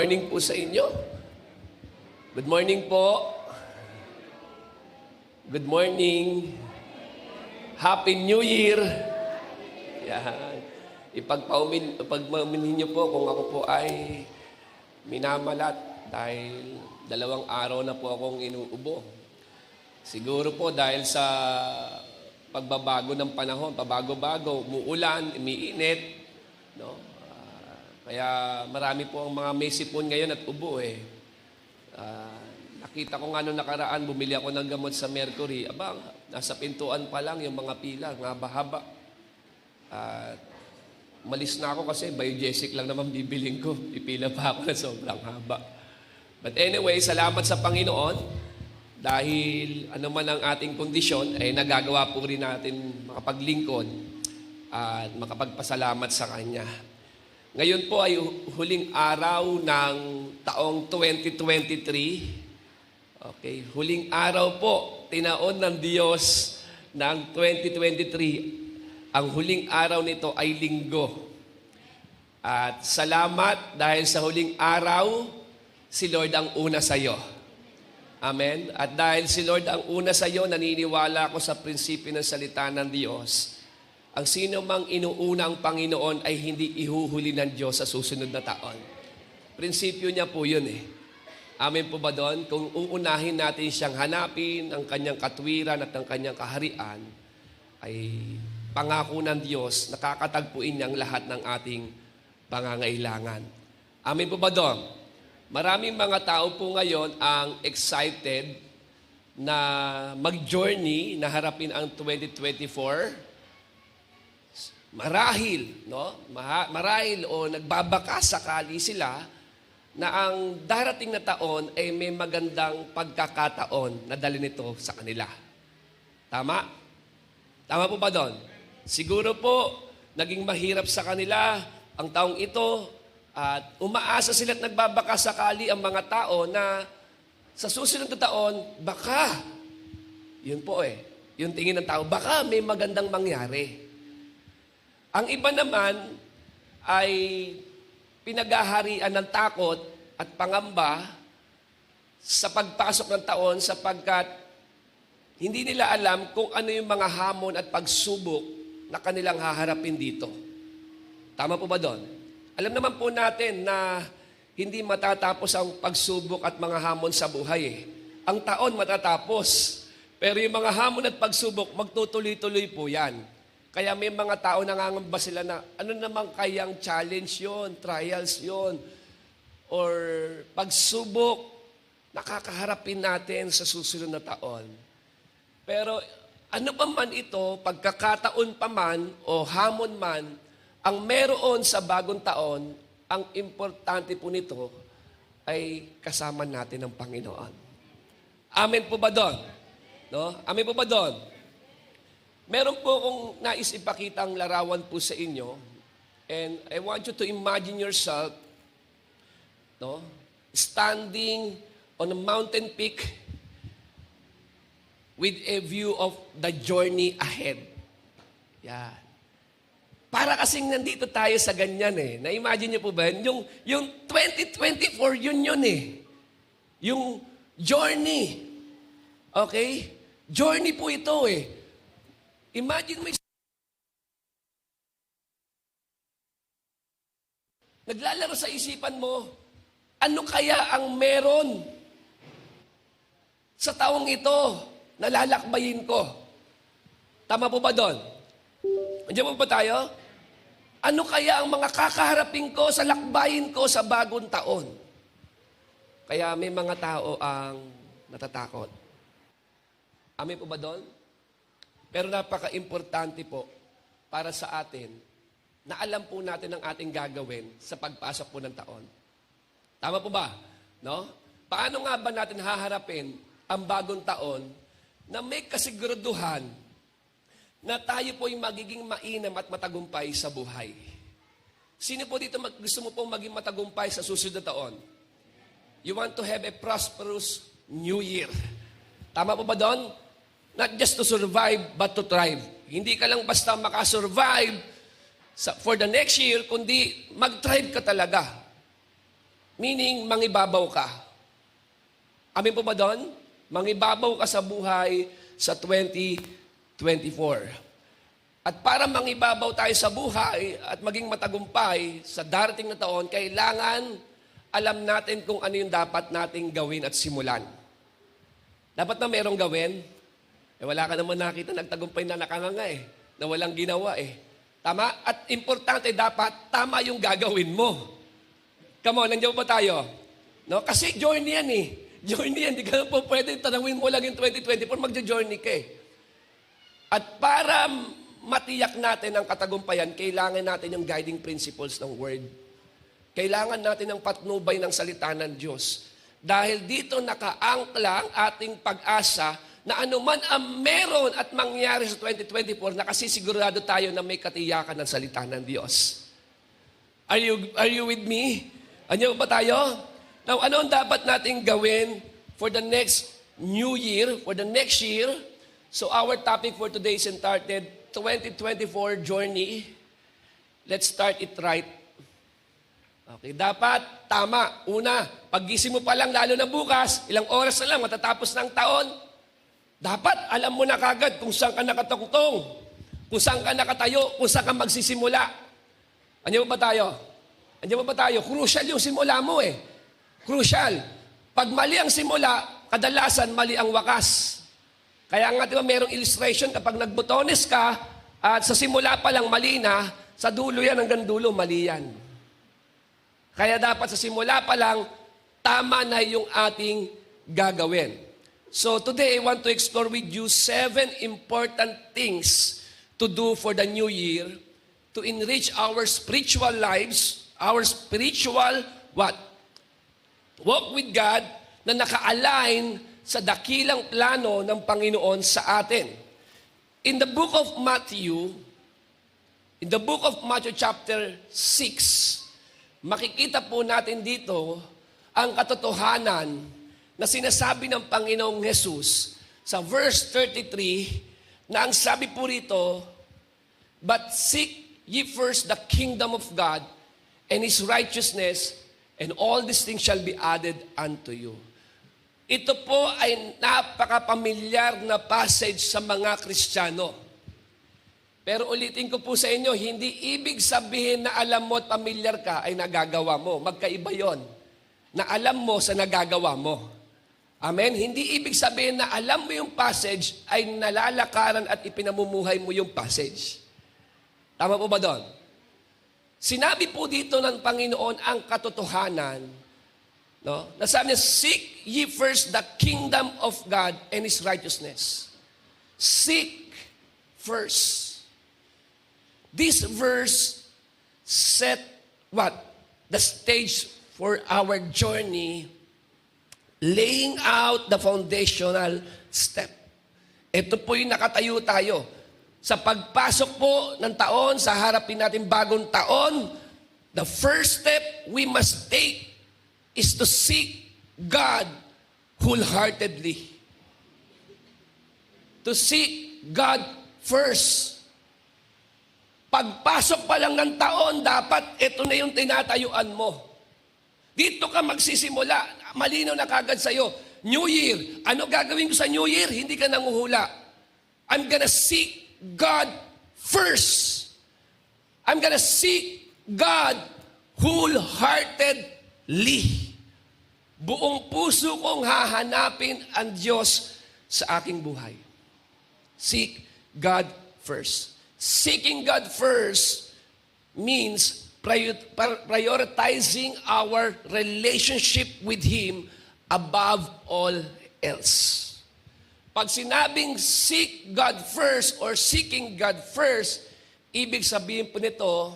morning po sa inyo. Good morning po. Good morning. Happy New Year. Yan. Ipagpaumin niyo po kung ako po ay minamalat dahil 2 araw na po akong inuubo. Siguro po dahil sa pagbabago ng panahon, pabago-bago, umuulan, umiinit, no? Kaya marami po ang mga may sipon ngayon at ubo eh. Nakita ko nga nung nakaraan, bumili ako ng gamot sa Mercury. Abang, nasa pintuan pa lang yung mga pila, haba-haba. Malis na ako kasi biogesic lang naman bibiling ko. Ipila pa ako na sobrang haba. But anyway, salamat sa Panginoon dahil ano man ang ating kondisyon, ay nagagawa po rin natin makapaglingkod at makapagpasalamat sa Kanya. Ngayon po ay huling araw ng taong 2023. Okay, huling araw po, tinaon ng Diyos ng 2023. Ang huling araw nito ay linggo. At salamat dahil sa huling araw, si Lord ang una sa iyo. Amen? At dahil si Lord ang una sa iyo, naniniwala ako sa prinsipyo ng salita ng Diyos. Ang sino mang inuuna ang Panginoon ay hindi ihuhuli ng Diyos sa susunod na taon. Prinsipyo niya po yun eh. Amen po ba doon? Kung uunahin natin siyang hanapin, ang kanyang katwiran at ang kanyang kaharian, ay pangako ng Diyos, nakakatagpuin niyang lahat ng ating pangangailangan. Amen po ba doon? Maraming mga tao po ngayon ang excited na mag-journey na harapin ang 2024. Marahil, no? Marahil o nagbabaka sakali sila na ang darating na taon ay may magandang pagkakataon na dali nito sa kanila. Tama? Tama po ba doon? Siguro po, naging mahirap sa kanila ang taong ito at umaasa sila at nagbabaka sakali ang mga tao na sa susunod na taon, baka, yun po eh, yung tingin ng tao, baka may magandang mangyari. Ang iba naman ay pinaghaharian ng takot at pangamba sa pagpasok ng taon sapagkat hindi nila alam kung ano yung mga hamon at pagsubok na kanilang haharapin dito. Tama po ba doon? Alam naman po natin na hindi matatapos ang pagsubok at mga hamon sa buhay eh. Ang taon matatapos, pero yung mga hamon at pagsubok, magtutuloy-tuloy po yan. Kaya may mga tao nangangamba sila na ano naman kayang challenge yon, trials yon, or pagsubok nakakaharapin natin sa susunod na taon. Pero ano pa man ito, pagkakataon pa man o hamon man, ang meron sa bagong taon, ang importante po nito ay kasama natin ng Panginoon. Amen po ba doon? No? Amen po ba doon? Meron po akong nais ipakitang larawan po sa inyo. And I want you to imagine yourself, no, standing on a mountain peak with a view of the journey ahead. Yan. Para kasing nandito tayo sa ganyan eh. Na-imagine niyo po ba? Yung 2024, yun eh. Yung journey. Okay? Journey po ito eh. Imagine mo, naglalaro sa isipan mo, ano kaya ang meron sa taong ito na lalakbayin ko? Tama po ba doon? Andiyan po ba tayo? Ano kaya ang mga kakaharapin ko sa lakbayin ko sa bagong taon? Kaya may mga tao ang natatakot. Amin po ba doon? Pero napaka-importante po para sa atin na alam po natin ang ating gagawin sa pagpasok po ng taon. Tama po ba? No? Paano nga ba natin haharapin ang bagong taon na may kasiguraduhan na tayo po ay magiging mainam at matagumpay sa buhay? Sino po dito gusto mo pong maging matagumpay sa susunod na taon? You want to have a prosperous new year. Tama po ba doon? Not just to survive, but to thrive. Hindi ka lang basta makasurvive for the next year, kundi mag-thrive ka talaga. meaning mangibabaw ka. Amin po ba doon? Mangibabaw ka sa buhay sa 2024. At para mangibabaw tayo sa buhay at maging matagumpay sa darating na taon, kailangan alam natin kung ano yung dapat nating gawin at simulan. Dapat na merong gawin. Wala ka naman nakita nagtagumpay na nakanganga na walang ginawa Tama? At importante, dapat tama yung gagawin mo. Come on, nandiyan ba tayo? No? Kasi journey yan Journey yan. Di ka po pwede tanawin mo lang yung 2024, magja-journey ka At para matiyak natin ang katagumpayan, kailangan natin yung guiding principles ng Word. Kailangan natin ang patnubay ng salita ng Diyos. Dahil dito nakaangkla ang ating pag-asa na anuman ang meron at mangyari sa 2024, nakasisigurado tayo na may katiyakan ng salita ng Diyos. Are you with me? Ano ba tayo? Now, ano ang dapat nating gawin for the next new year, for the next year? So our topic for today is entitled 2024 Journey. Let's start it right. Okay, dapat tama. Una, paggising mo pa lang, lalo na bukas, ilang oras na lang, matatapos ng taon, dapat alam mo na kagad kung saan ka nakatungtong, kung saan ka nakatayo, kung saan ka magsisimula. Andiyan ba tayo? Andiyan ba tayo? Crucial yung simula mo Crucial. Pag mali ang simula, kadalasan mali ang wakas. Kaya nga, di ba, merong illustration kapag nagbotones ka at sa simula pa lang mali na, sa dulo yan hanggang dulo, mali yan. Kaya dapat sa simula pa lang, tama na yung ating gagawin. So today, I want to explore with you 7 important things to do for the new year to enrich our spiritual lives, our spiritual what? Walk with God na naka-align sa dakilang plano ng Panginoon sa atin. In the book of Matthew chapter 6, makikita po natin dito ang katotohanan na sinasabi ng Panginoong Jesus sa verse 33 na ang sabi po rito, "But seek ye first the kingdom of God and His righteousness, and all these things shall be added unto you." Ito po ay napaka-pamilyar na passage sa mga Kristiyano. Pero ulitin ko po sa inyo, hindi ibig sabihin na alam mo at pamilyar ka ay nagagawa mo. Magkaiba yon. Na alam mo sa nagagawa mo. Amen? Hindi ibig sabihin na alam mo yung passage ay nalalakaran at ipinamumuhay mo yung passage. Tama po ba doon? Sinabi po dito ng Panginoon ang katotohanan. No? Nasabi niya, seek ye first the kingdom of God and His righteousness. Seek first. This verse set what? The stage for our journey, laying out the foundational step. Ito po yung nakatayo tayo. Sa pagpasok po ng taon, sa harapin natin bagong taon, the first step we must take is to seek God wholeheartedly. To seek God first. Pagpasok pa lang ng taon, dapat ito na yung tinatayuan mo. Dito ka magsisimula. Malinaw na kagad sa'yo. New Year. Ano gagawin ko sa New Year? Hindi ka nanguhula. I'm gonna seek God first. I'm gonna seek God wholeheartedly. Buong puso kong hahanapin ang Diyos sa aking buhay. Seek God first. Seeking God first means prioritizing our relationship with Him above all else. Pag sinabing seek God first or seeking God first, ibig sabihin po nito,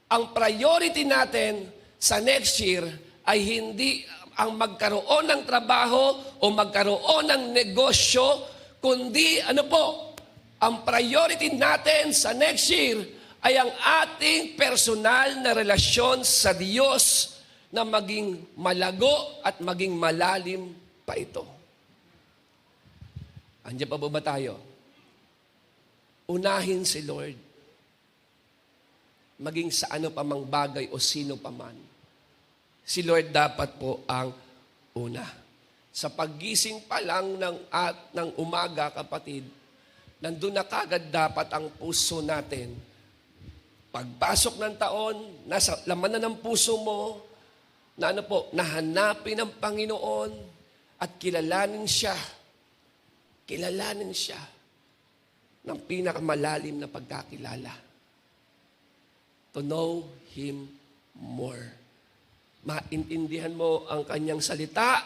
ang priority natin sa next year ay hindi ang magkaroon ng trabaho o magkaroon ng negosyo, kundi ano po, ang priority natin sa next year ay ang ating personal na relasyon sa Diyos na maging malago at maging malalim pa ito. Andiyan pa ba tayo? Unahin si Lord. Maging sa ano pa mang bagay o sino pa man. Si Lord dapat po ang una. Sa paggising pa lang ng umaga, kapatid, nandun na kagad dapat ang puso natin. Pagpasok ng taon, nasa laman na ng puso mo, na nahanapin ang Panginoon at kilalanin siya. Kilalanin siya ng pinakamalalim na pagkakilala. To know Him more. Maintindihan mo ang kanyang salita,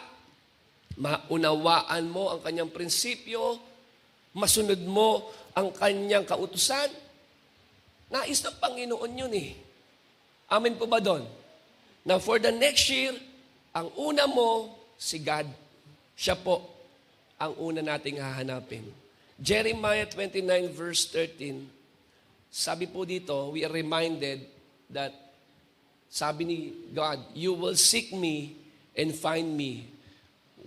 maunawaan mo ang kanyang prinsipyo, masunod mo ang kanyang kautusan. Nais ng Panginoon yun eh. Amen po ba doon? Now for the next year, ang una mo, si God. Siya po ang una nating hahanapin. Jeremiah 29 verse 13, sabi po dito, we are reminded that sabi ni God, you will seek me and find me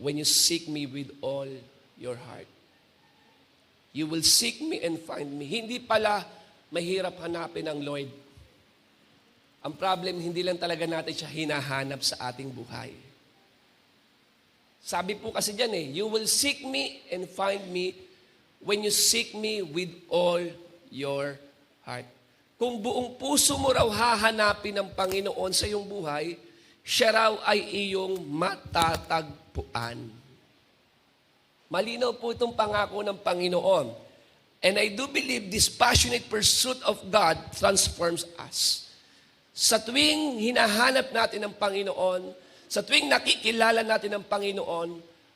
when you seek me with all your heart. You will seek me and find me. Hindi pala mahirap hanapin ang Lord. Ang problem, hindi lang talaga natin siya hinahanap sa ating buhay. Sabi po kasi dyan you will seek me and find me when you seek me with all your heart. Kung buong puso mo raw hahanapin ng Panginoon sa iyong buhay, siya raw ay iyong matatagpuan. Malinaw po itong pangako ng Panginoon. And I do believe this passionate pursuit of God transforms us. Sa tuwing hinahanap natin ang Panginoon, sa tuwing nakikilala natin ang Panginoon,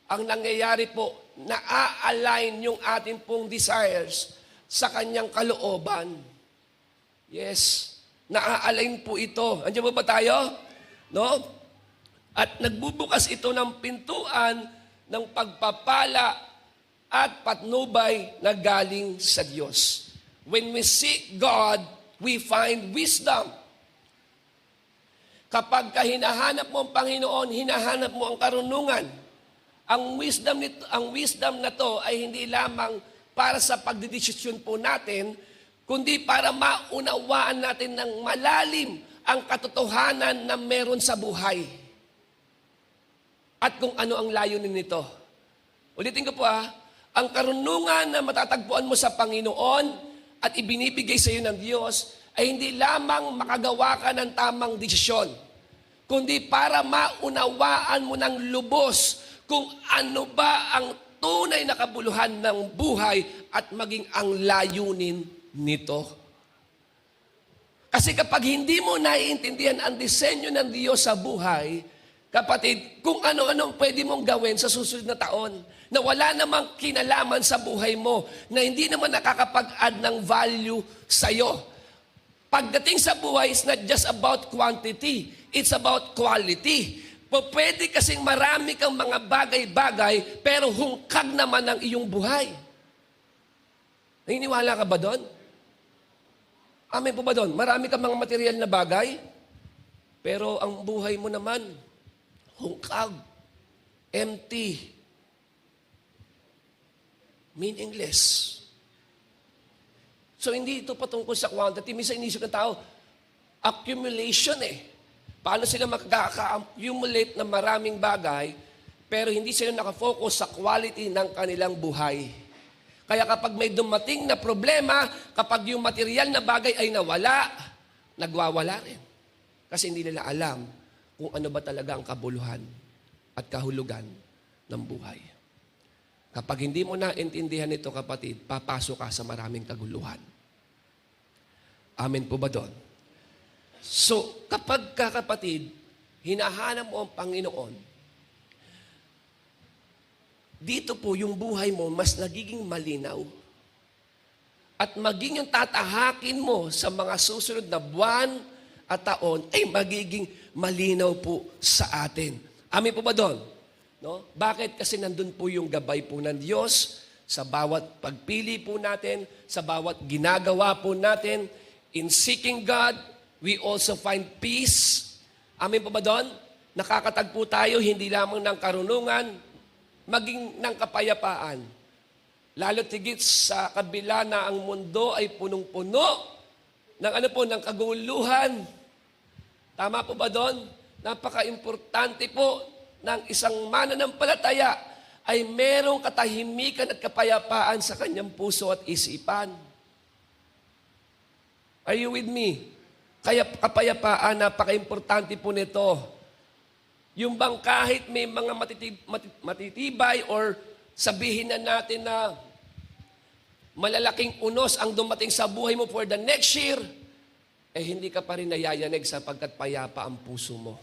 ang nangyayari po, na-align yung ating pong desires sa kanyang kalooban. Yes, na-align po ito. Andiyan ba tayo? No? At nagbubukas ito ng pintuan ng pagpapala at patnubay na galing sa Diyos. When we seek God, we find wisdom. Kapag hinahanap mo ang Panginoon, hinahanap mo ang karunungan. Ang wisdom na to ay hindi lamang para sa pagdidesisyon po natin, kundi para maunawaan natin ng malalim ang katotohanan na meron sa buhay. At kung ano ang layunin nito. Ulitin ko po ang karunungan na matatagpuan mo sa Panginoon at ibinibigay sa iyo ng Diyos ay hindi lamang makagawa ka ng tamang desisyon, kundi para maunawaan mo ng lubos kung ano ba ang tunay na kabuluhan ng buhay at maging ang layunin nito. Kasi kapag hindi mo naiintindihan ang disenyo ng Diyos sa buhay, kapatid, kung ano-anong pwede mong gawin sa susunod na taon, na wala namang kinalaman sa buhay mo, na hindi naman nakakapag-add ng value sa'yo. Pagdating sa buhay, it's not just about quantity. It's about quality. Pwede kasing marami kang mga bagay-bagay, pero hungkag naman ang iyong buhay. Naniniwala ka ba doon? Amen po ba doon? Marami kang mga material na bagay, pero ang buhay mo naman, hungkag, empty, meaningless. So, hindi ito patungkol sa quantity. Minsan inisip ng tao, accumulation Paano sila makaka-accumulate ng maraming bagay, pero hindi sila nakafocus sa quality ng kanilang buhay. Kaya kapag may dumating na problema, kapag yung material na bagay ay nawala, nagwawala rin. Kasi hindi nila alam kung ano ba talaga ang kabuluhan at kahulugan ng buhay. Kapag hindi mo naintindihan ito, kapatid, papasok ka sa maraming kaguluhan. Amen po ba doon? So, kapag kapatid, hinahanap mo ang Panginoon, dito po yung buhay mo mas nagiging malinaw. At maging yung tatahakin mo sa mga susunod na buwan at taon ay magiging malinaw po sa atin. Amen po ba doon? No? Bakit? Kasi nandun po yung gabay po ng Diyos sa bawat pagpili po natin, sa bawat ginagawa po natin. In seeking God, we also find peace. Amen po ba doon? Nakakatagpo tayo hindi lamang ng karunungan, maging ng kapayapaan. Lalo tigit sa kabila na ang mundo ay punong-puno ng ng kaguluhan. Tama po ba doon? Napaka-importante po ng isang mananampalataya ay merong katahimikan at kapayapaan sa kanyang puso at isipan. Are you with me? Kaya kapayapaan, napaka-importante po nito. Yung bang kahit may mga matitibay or sabihin na natin na malalaking unos ang dumating sa buhay mo for the next year, eh hindi ka pa rin nayayanig sapagkat payapa ang puso mo.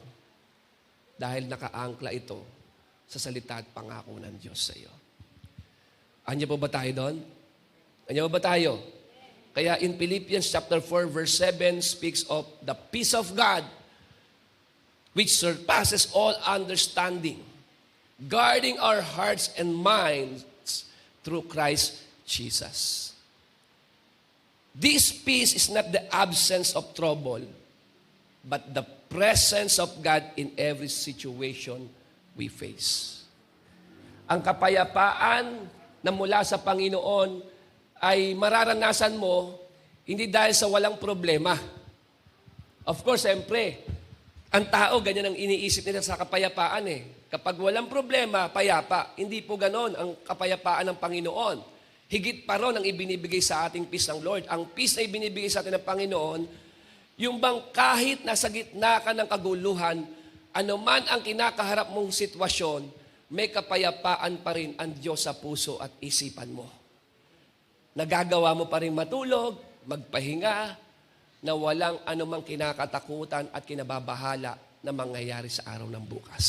Dahil nakaangkla ito sa salita at pangako ng Diyos sa iyo. Anya po ba tayo doon? Anya po ba tayo? Kaya in Philippians chapter 4 verse 7 speaks of the peace of God which surpasses all understanding, guarding our hearts and minds through Christ Jesus. This peace is not the absence of trouble, but the presence of God in every situation we face. Ang kapayapaan na mula sa Panginoon ay mararanasan mo hindi dahil sa walang problema. Of course, siyempre, ang tao ganyan ang iniisip nila sa kapayapaan eh. Kapag walang problema, payapa. Hindi po ganon ang kapayapaan ng Panginoon. Higit pa ron ang ibinibigay sa ating peace ng Lord. Ang peace na ibinibigay sa atin ng Panginoon, yung bang kahit nasa gitna ka ng kaguluhan, anuman ang kinakaharap mong sitwasyon, may kapayapaan pa rin ang Diyos sa puso at isipan mo. Nagagawa mo pa rin matulog, magpahinga, na walang anumang kinakatakutan at kinababahala na mangyayari sa araw ng bukas.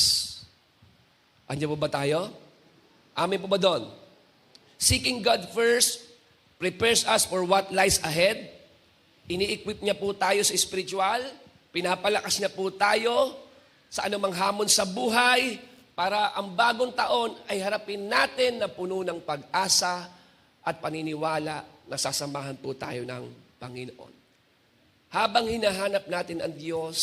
Andiyan po ba tayo? Amin po ba doon? Seeking God first prepares us for what lies ahead. Ini-equip niya po tayo sa spiritual. Pinapalakas niya po tayo sa anumang hamon sa buhay para ang bagong taon ay harapin natin na puno ng pag-asa at paniniwala na sasamahan po tayo ng Panginoon. Habang hinahanap natin ang Diyos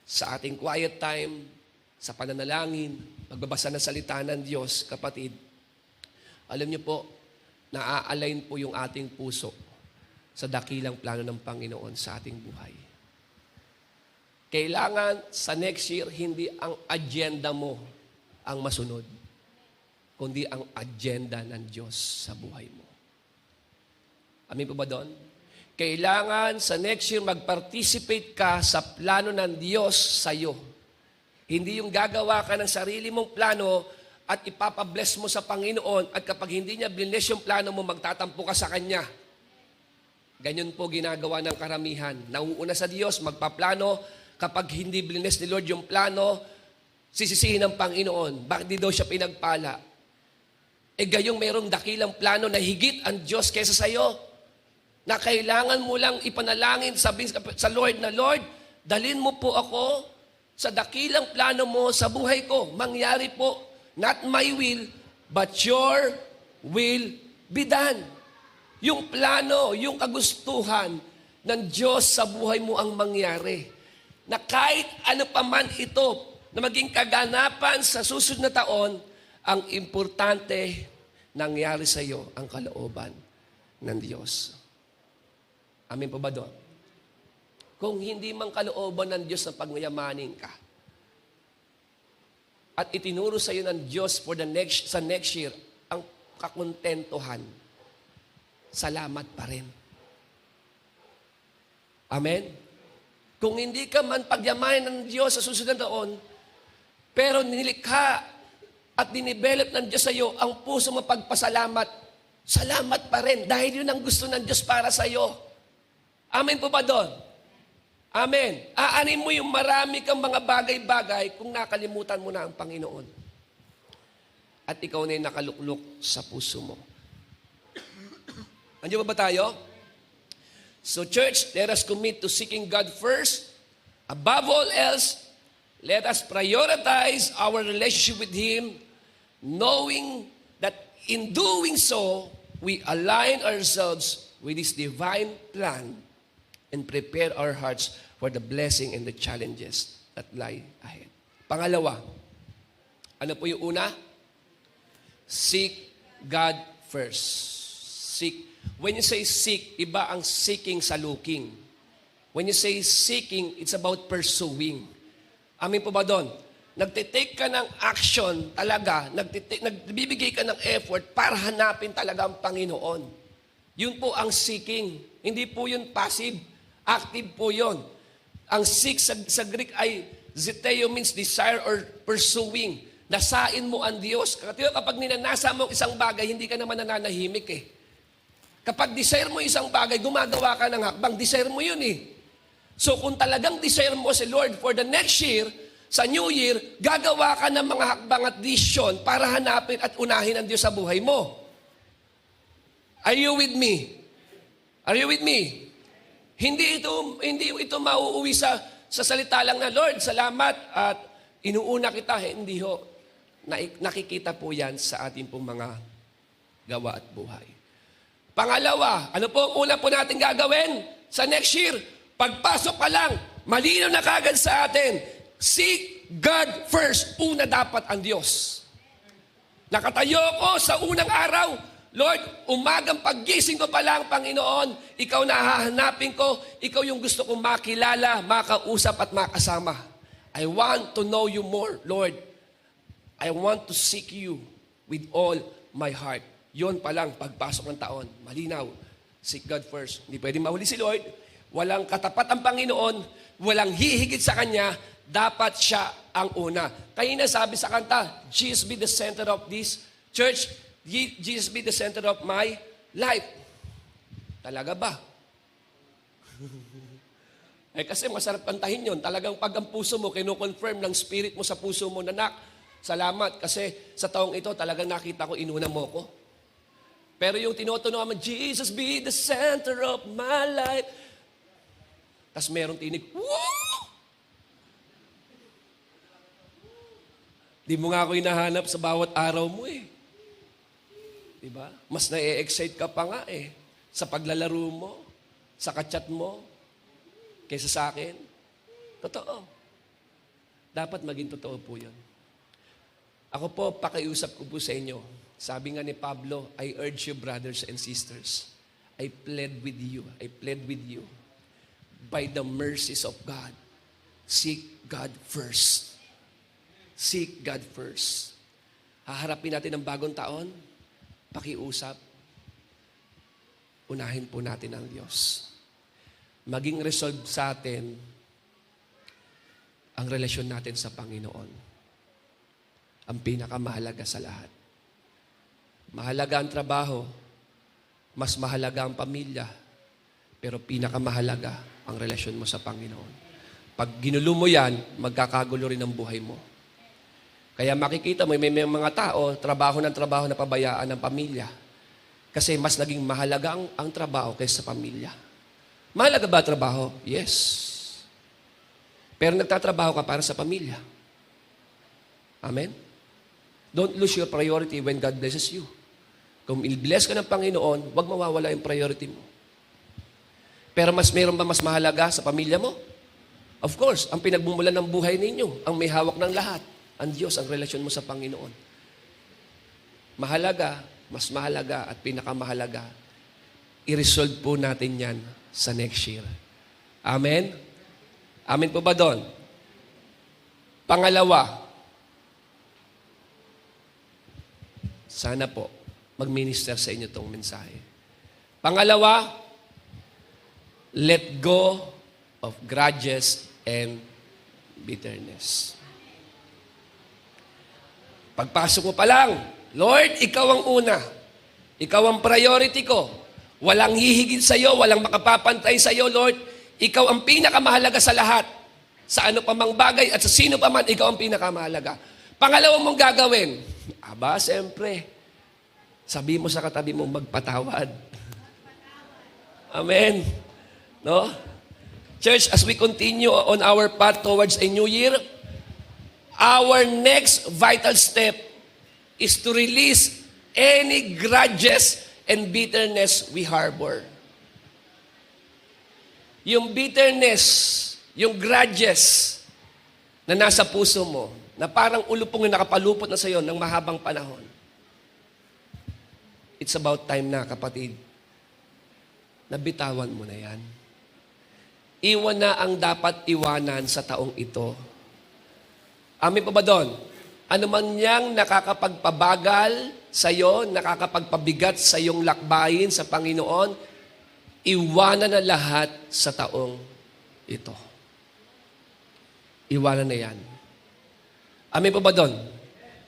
sa ating quiet time, sa pananalangin, pagbabasa ng salita ng Diyos, kapatid, alam niyo po, naa-align po yung ating puso sa dakilang plano ng Panginoon sa ating buhay. Kailangan sa next year, hindi ang agenda mo ang masunod, kundi ang agenda ng Diyos sa buhay mo. Amin po ba doon? Kailangan sa next year mag-participate ka sa plano ng Diyos sa iyo. Hindi yung gagawa ka ng sarili mong plano at ipapabless mo sa Panginoon at kapag hindi niya bless yung plano mo, magtatampo ka sa Kanya. Ganyan po ginagawa ng karamihan. Nauuna sa Diyos, magpaplano, kapag hindi bless ni Lord yung plano, sisisihin ng Panginoon. Bakit di daw siya pinagpala? Eh gayong mayroong dakilang plano na higit ang Diyos kaysa sa iyo, na kailangan mo lang ipanalangin, sabihin sa Lord na, Lord, dalhin mo po ako sa dakilang plano mo sa buhay ko. Mangyari po, not my will, but your will be done. Yung plano, yung kagustuhan ng Diyos sa buhay mo ang mangyari. Na kahit ano pa man ito, na maging kaganapan sa susunod na taon, ang importante, nangyari sa iyo ang kalooban ng Diyos. Amin po ba doon? Kung hindi man kalooban ng Diyos na pagmayamanin ka, at itinuro sa iyo ng Diyos for sa next year, ang kakontentuhan, salamat pa rin. Amen? Kung hindi ka man pagyamanin ng Diyos sa susunod na taon, pero nilikha at dinivelop ng Diyos sa iyo ang puso mo pagpasalamat, salamat pa rin dahil yun ang gusto ng Diyos para sa iyo. Amen po ba doon? Amen. Aanin mo yung marami kang mga bagay-bagay kung nakalimutan mo na ang Panginoon. At ikaw na yung nakaluklok sa puso mo. Andiyan ba tayo? So church, let us commit to seeking God first. Above all else, let us prioritize our relationship with Him, knowing that in doing so, we align ourselves with His divine plan and prepare our hearts for the blessing and the challenges that lie ahead. Pangalawa, ano po yung una? Seek God first. Seek. When you say seek, iba ang seeking sa looking. When you say seeking, it's about pursuing. Amin po ba doon? Nagtitake ka ng action talaga, nagbibigay ka ng effort para hanapin talaga ang Panginoon. Yun po ang seeking. Hindi po yun passive. Active po yun. Ang seek sa Greek ay zeteo, means desire or pursuing. Nasain mo ang Diyos. Kapag ninanasa mo isang bagay, hindi ka naman nananahimik eh. Kapag desire mo isang bagay, gumagawa ka ng hakbang. Desire mo yun eh. So kung talagang desire mo si Lord for the next year, sa New Year, gagawa ka ng mga hakbang at decision para hanapin at unahin ang Diyos sa buhay mo. Are you with me? Are you with me? Hindi ito mauuwi sa salita lang na, Lord, salamat at inuuna kita. Hindi ho. Nakikita po yan sa ating pong mga gawa at buhay. Pangalawa, ano po ang una po natin gagawin sa next year? Pagpasok pa lang, malinaw na kagad sa atin, seek God first. Una dapat ang Diyos. Nakatayo ko sa unang araw, Lord, umagang paggising ko pa lang, Panginoon, Ikaw na hahanapin ko, Ikaw yung gusto kong makilala, makausap at makasama. I want to know You more, Lord. I want to seek You with all my heart. Yun pa lang, pagpasok ng taon, malinaw. Seek God first. Hindi pwedeng mahuli si Lord. Walang katapat ang Panginoon, walang hihigit sa Kanya, dapat siya ang una. Kaya na sabi sa kanta, Jesus be the center of this church, Jesus be the center of my life. Talaga ba? Kasi masarap kantahin yun. Talagang pag ang puso mo, kinukonfirm ng spirit mo sa puso mo, nanak, salamat kasi sa taong ito talagang nakita ko, inuna mo ko. Pero yung tinutunuan mo, Jesus be the center of my life. Tapos merong tinig, woo! Di mo nga ako hinahanap sa bawat araw mo eh. Diba? Mas na-excite ka pa nga eh. Sa paglalaro mo, sa kachat mo, kaysa sa akin. Totoo. Dapat maging totoo po yun. Ako po, pakiusap ko po sa inyo. Sabi nga ni Pablo, I urge you, brothers and sisters. I plead with you. I plead with you. By the mercies of God, seek God first. Seek God first. Haharapin natin ang bagong taon, pakiusap, unahin po natin ang Diyos. Maging resolve sa atin ang relasyon natin sa Panginoon. Ang pinakamahalaga sa lahat. Mahalaga ang trabaho, mas mahalaga ang pamilya, pero pinakamahalaga ang relasyon mo sa Panginoon. Pag ginulo mo yan, magkakagulo rin ang buhay mo. Kaya makikita mo, may mga tao, trabaho ng trabaho na pabayaan ng pamilya. Kasi mas naging mahalaga ang trabaho kaysa sa pamilya. Mahalaga ba trabaho? Yes. Pero nagtatrabaho ka para sa pamilya. Amen? Don't lose your priority when God blesses you. Kung i-bless ka ng Panginoon, huwag mawawala yung priority mo. Pero meron ba mas mahalaga sa pamilya mo? Of course, ang pinagmumulan ng buhay ninyo, ang may hawak ng lahat, ang Diyos, ang relasyon mo sa Panginoon. Mahalaga, mas mahalaga at pinakamahalaga, i-resolve po natin yan sa next year. Amen? Amen po ba doon? Pangalawa, sana po, mag-minister sa inyo itong mensahe. Pangalawa, let go of grudges and bitterness. Pagpasok mo pa lang, Lord, Ikaw ang una. Ikaw ang priority ko. Walang hihigit sa iyo, walang makapapantay sa iyo, Lord. Ikaw ang pinakamahalaga sa lahat. Sa ano pa mang bagay at sa sino pa man, Ikaw ang pinakamahalaga. Pangalawang mong gagawin, siyempre, sabi mo sa katabi mo, magpatawad. Amen. No? Church, as we continue on our path towards a new year, our next vital step is to release any grudges and bitterness we harbor. Yung bitterness, yung grudges na nasa puso mo, na parang ulupong yung nakapalupot na sa iyo ng mahabang panahon. It's about time na, kapatid, na bitawan mo na yan. Iwan na ang dapat iwanan sa taong ito Amin po ba doon? Ano man niyang nakakapagpabagal sa iyo, nakakapagpabigat sa iyong lakbayin sa Panginoon, iwanan na lahat sa taong ito. Iwanan na yan. Amin po ba doon?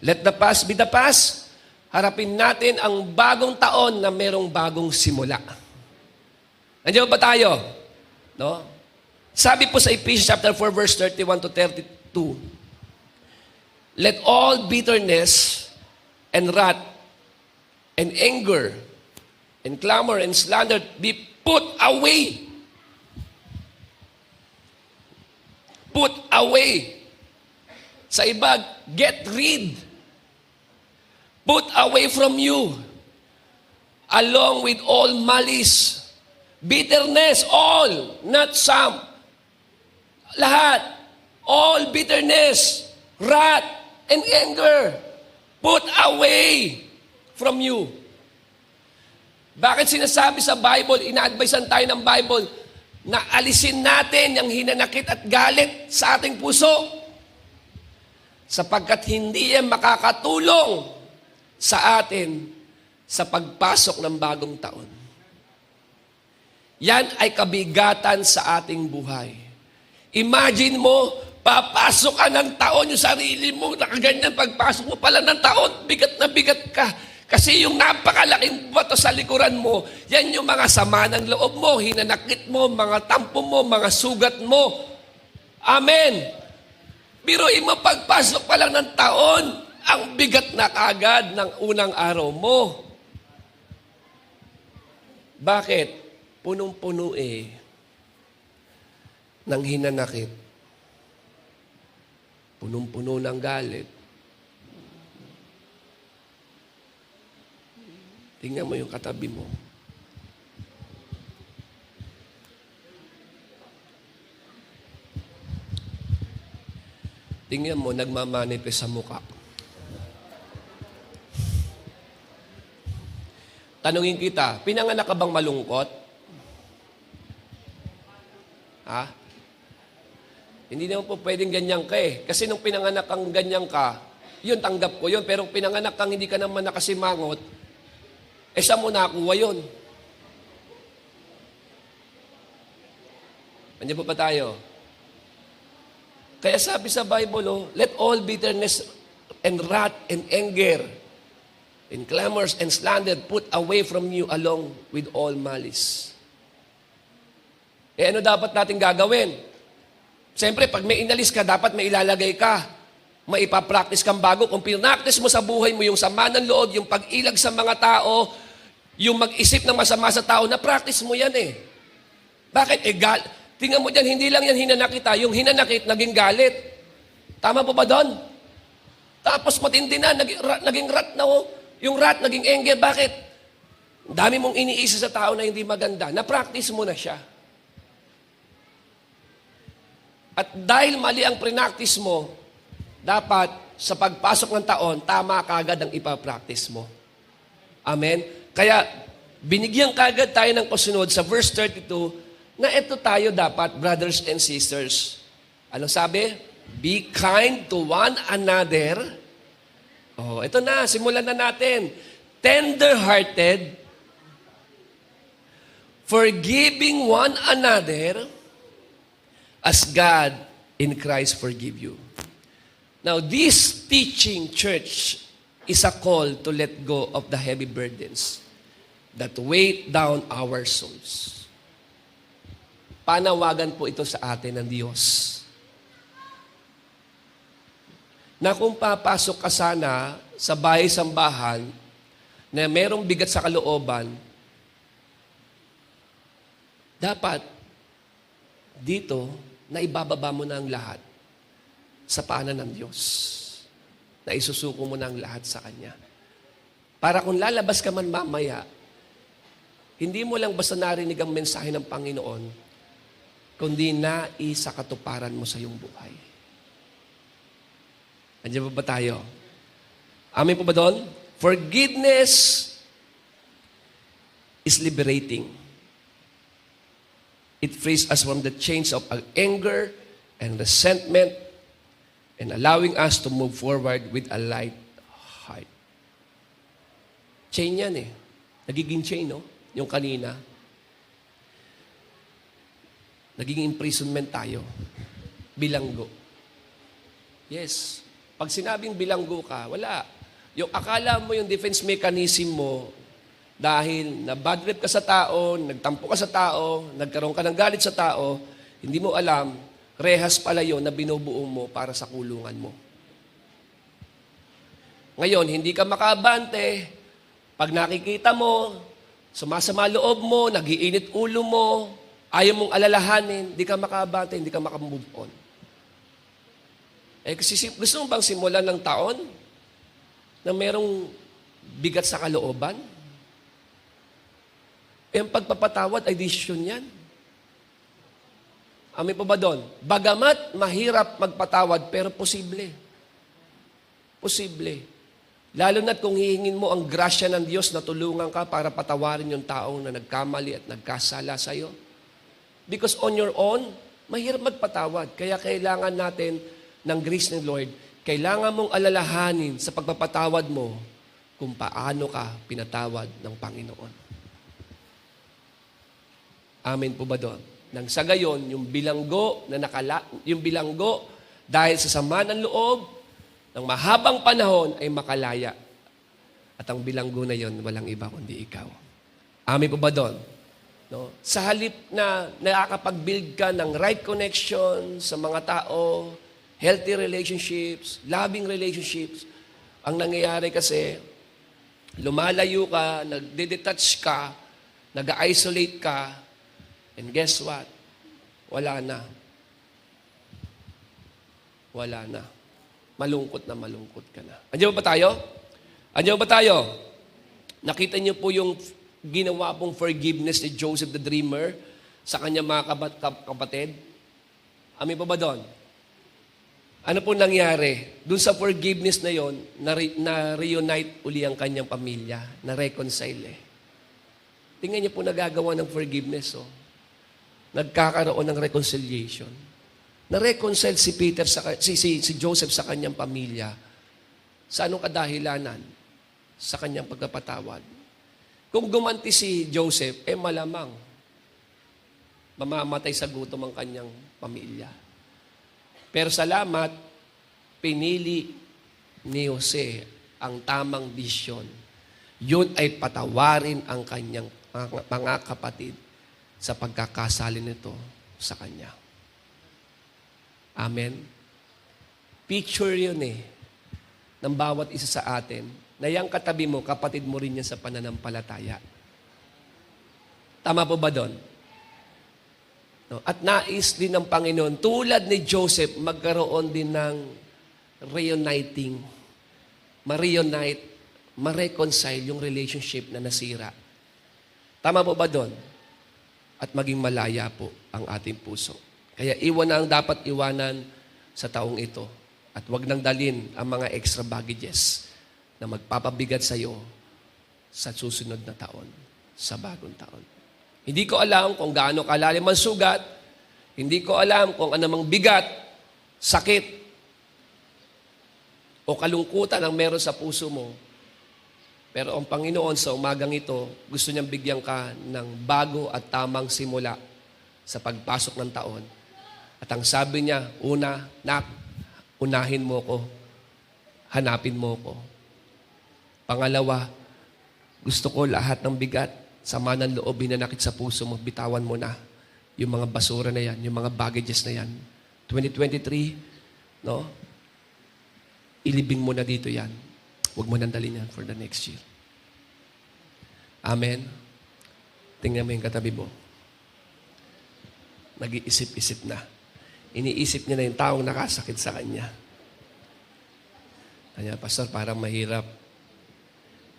Let the past be the past. Harapin natin ang bagong taon na merong bagong simula. Nandiyan ba tayo? No? Sabi po sa Ephesians chapter 4 verse 31 to 32, let all bitterness and wrath and anger and clamor and slander be put away. Put away. Sa iba, get rid. Put away from you. Along with all malice. Bitterness, all, not some. Lahat. All bitterness, wrath, and anger. Put away from you. Bakit sinasabi sa Bible, ina-advisean tayo ng Bible, na alisin natin yung hinanakit at galit sa ating puso? Sapagkat hindi yan makakatulong sa atin sa pagpasok ng bagong taon. Yan ay kabigatan sa ating buhay. Imagine mo, papasok ka ng taon, yung sarili mo, nakaganyan, pagpasok mo pala ng taon, bigat na bigat ka. Kasi yung napakalaking bato sa likuran mo, yan yung mga sama ng loob mo, hinanakit mo, mga tampo mo, mga sugat mo. Amen. Biruin mo, pagpasok pa lang ng taon, ang bigat na kagad ng unang araw mo. Bakit? Punong-puno ng hinanakit. Punong-puno ng galit. Tingnan mo yung katabi mo. Tingnan mo, nagmamanifest sa mukha. Tanungin kita, pinanganak ka bang malungkot? Ha? Hindi naman po pwedeng ganyan ka eh. Kasi nung pinanganak kang ganyan ka, yun, tanggap ko yun. Pero pinanganak kang hindi ka naman nakasimangot, saan mo nakuha yun? Andiyan po pa tayo? Kaya sabi sa Bible, let all bitterness and wrath and anger and clamors and slander put away from you along with all malice. Ano dapat natin gagawin? Siyempre, pag may inalis ka, dapat may ilalagay ka. May ipapractice kang bago. Kung pinractice mo sa buhay mo yung sama ng loob, yung pag-ilag sa mga tao, yung mag-isip ng masama sa tao, na-practice mo yan eh. Bakit? Tingnan mo dyan, hindi lang yan hinanakit ha. Yung hinanakit, naging galit. Tama po ba doon? Tapos matindi na, naging rat na oh. Yung rat, naging anger. Bakit? Dami mong iniisa sa tao na hindi maganda. Na-practice mo na siya. At dahil mali ang pre-practice mo, dapat sa pagpasok ng taon, tama kagad ang ipapractice mo. Amen? Kaya, binigyan kagad tayo ng kasunod sa verse 32 na ito tayo dapat, brothers and sisters. Anong sabi? Be kind to one another. Oh, ito na, simulan na natin. Tender-hearted, forgiving one another, as God in Christ forgive you. Now, this teaching, church, is a call to let go of the heavy burdens that weight down our souls. Panawagan po ito sa atin ng Diyos. Na kung papasok ka sana sa bahay-sambahan na merong bigat sa kalooban, dapat dito, na ibababa mo na ang lahat sa paanan ng Diyos. Na isusuko mo na ang lahat sa Kanya. Para kung lalabas ka man mamaya, hindi mo lang basta narinig ang mensahe ng Panginoon, kundi naisa katuparan mo sa iyong buhay. Andiyan ba tayo? Amin po ba doon? Forgiveness is liberating. It frees us from the chains of anger and resentment and allowing us to move forward with a light heart. Chain yan eh. Nagiging chain, no? Yung kanina. Nagiging imprisonment tayo. Bilanggo. Yes. Pag sinabing bilanggo ka, wala. Yung akala mo yung defense mechanism mo, dahil na bad trip ka sa tao, nagtampo ka sa tao, nagkaroon ka ng galit sa tao, hindi mo alam, rehas pala yun na binubuo mo para sa kulungan mo. Ngayon, hindi ka makaabante, pag nakikita mo, sumasama loob mo, nag-iinit ulo mo, ayaw mong alalahanin, hindi ka makaabante, hindi ka makamove on. Kasi gusto mo bang simulan ng taon na merong bigat sa kalooban? Ang pagpapatawad ay desisyon yan. Amin po ba doon? Bagamat mahirap magpatawad, pero posible. Posible. Lalo na't kung hihingin mo ang grasya ng Diyos na tulungan ka para patawarin yung taong na nagkamali at nagkasala sa'yo. Because on your own, mahirap magpatawad. Kaya kailangan natin ng grace ng Lord. Kailangan mong alalahanin sa pagpapatawad mo kung paano ka pinatawad ng Panginoon. Amen po ba doon? Nang sa gayon, yung bilanggo dahil sa sama ng loob, ng mahabang panahon ay makalaya. At ang bilanggo na yon, walang iba kundi ikaw. Amen po ba doon? No? Sa halip na nakakapag-build ka ng right connection sa mga tao, healthy relationships, loving relationships, ang nangyayari kasi, lumalayo ka, nagde-detach ka, nag-isolate ka, and guess what? Wala na. Wala na. Malungkot ka na. Andiyan ba tayo? Andiyan ba tayo? Nakita niyo po yung ginawa pong forgiveness ni Joseph the Dreamer sa kanyang mga kapatid? Amin pa ba doon? Ano po nangyari? Doon sa forgiveness na yon, na-reunite uli ang kanyang pamilya, na-reconcile eh. Tingnan niyo po nagagawa ng forgiveness, oh. Nagkakaroon ng reconciliation. Na-reconcile si Joseph sa kanyang pamilya. Sa anong kadahilanan? Sa kanyang pagkapatawad. Kung gumanti si Joseph, malamang mamamatay sa gutom ang kanyang pamilya. Pero salamat, pinili ni Jose ang tamang desisyon. Yun ay patawarin ang kanyang mga kapatid sa pagkakasali nito sa kanya. Amen? Picture yun ng bawat isa sa atin na yung katabi mo, kapatid mo rin yan sa pananampalataya. Tama po ba doon? No? At nais din ng Panginoon, tulad ni Joseph, magkaroon din ng reuniting, ma-reunite, ma-reconcile yung relationship na nasira. Tama po ba doon? At maging malaya po ang ating puso. Kaya iwan na ang dapat iwanan sa taong ito. At wag nang dalin ang mga extra baggages na magpapabigat sa iyo sa susunod na taon, sa bagong taon. Hindi ko alam kung gaano kalalim ang sugat. Hindi ko alam kung anumang bigat, sakit, o kalungkutan ang meron sa puso mo. Pero ang Panginoon sa umagang ito, gusto niyang bigyan ka ng bago at tamang simula sa pagpasok ng taon. At ang sabi niya, una, unahin mo ko, hanapin mo ko. Pangalawa, gusto ko lahat ng bigat, sama ng loob, hinanakit sa puso mo, bitawan mo na yung mga basura na yan, yung mga baggages na yan. 2023, no? Ilibing mo na dito yan. Huwag mo nang dalhin yan for the next year. Amen? Tingnan mo yung katabi mo. Nag-iisip-isip na. Iniisip niya na yung taong nakasakit sa kanya. Kanya, Pastor, parang mahirap.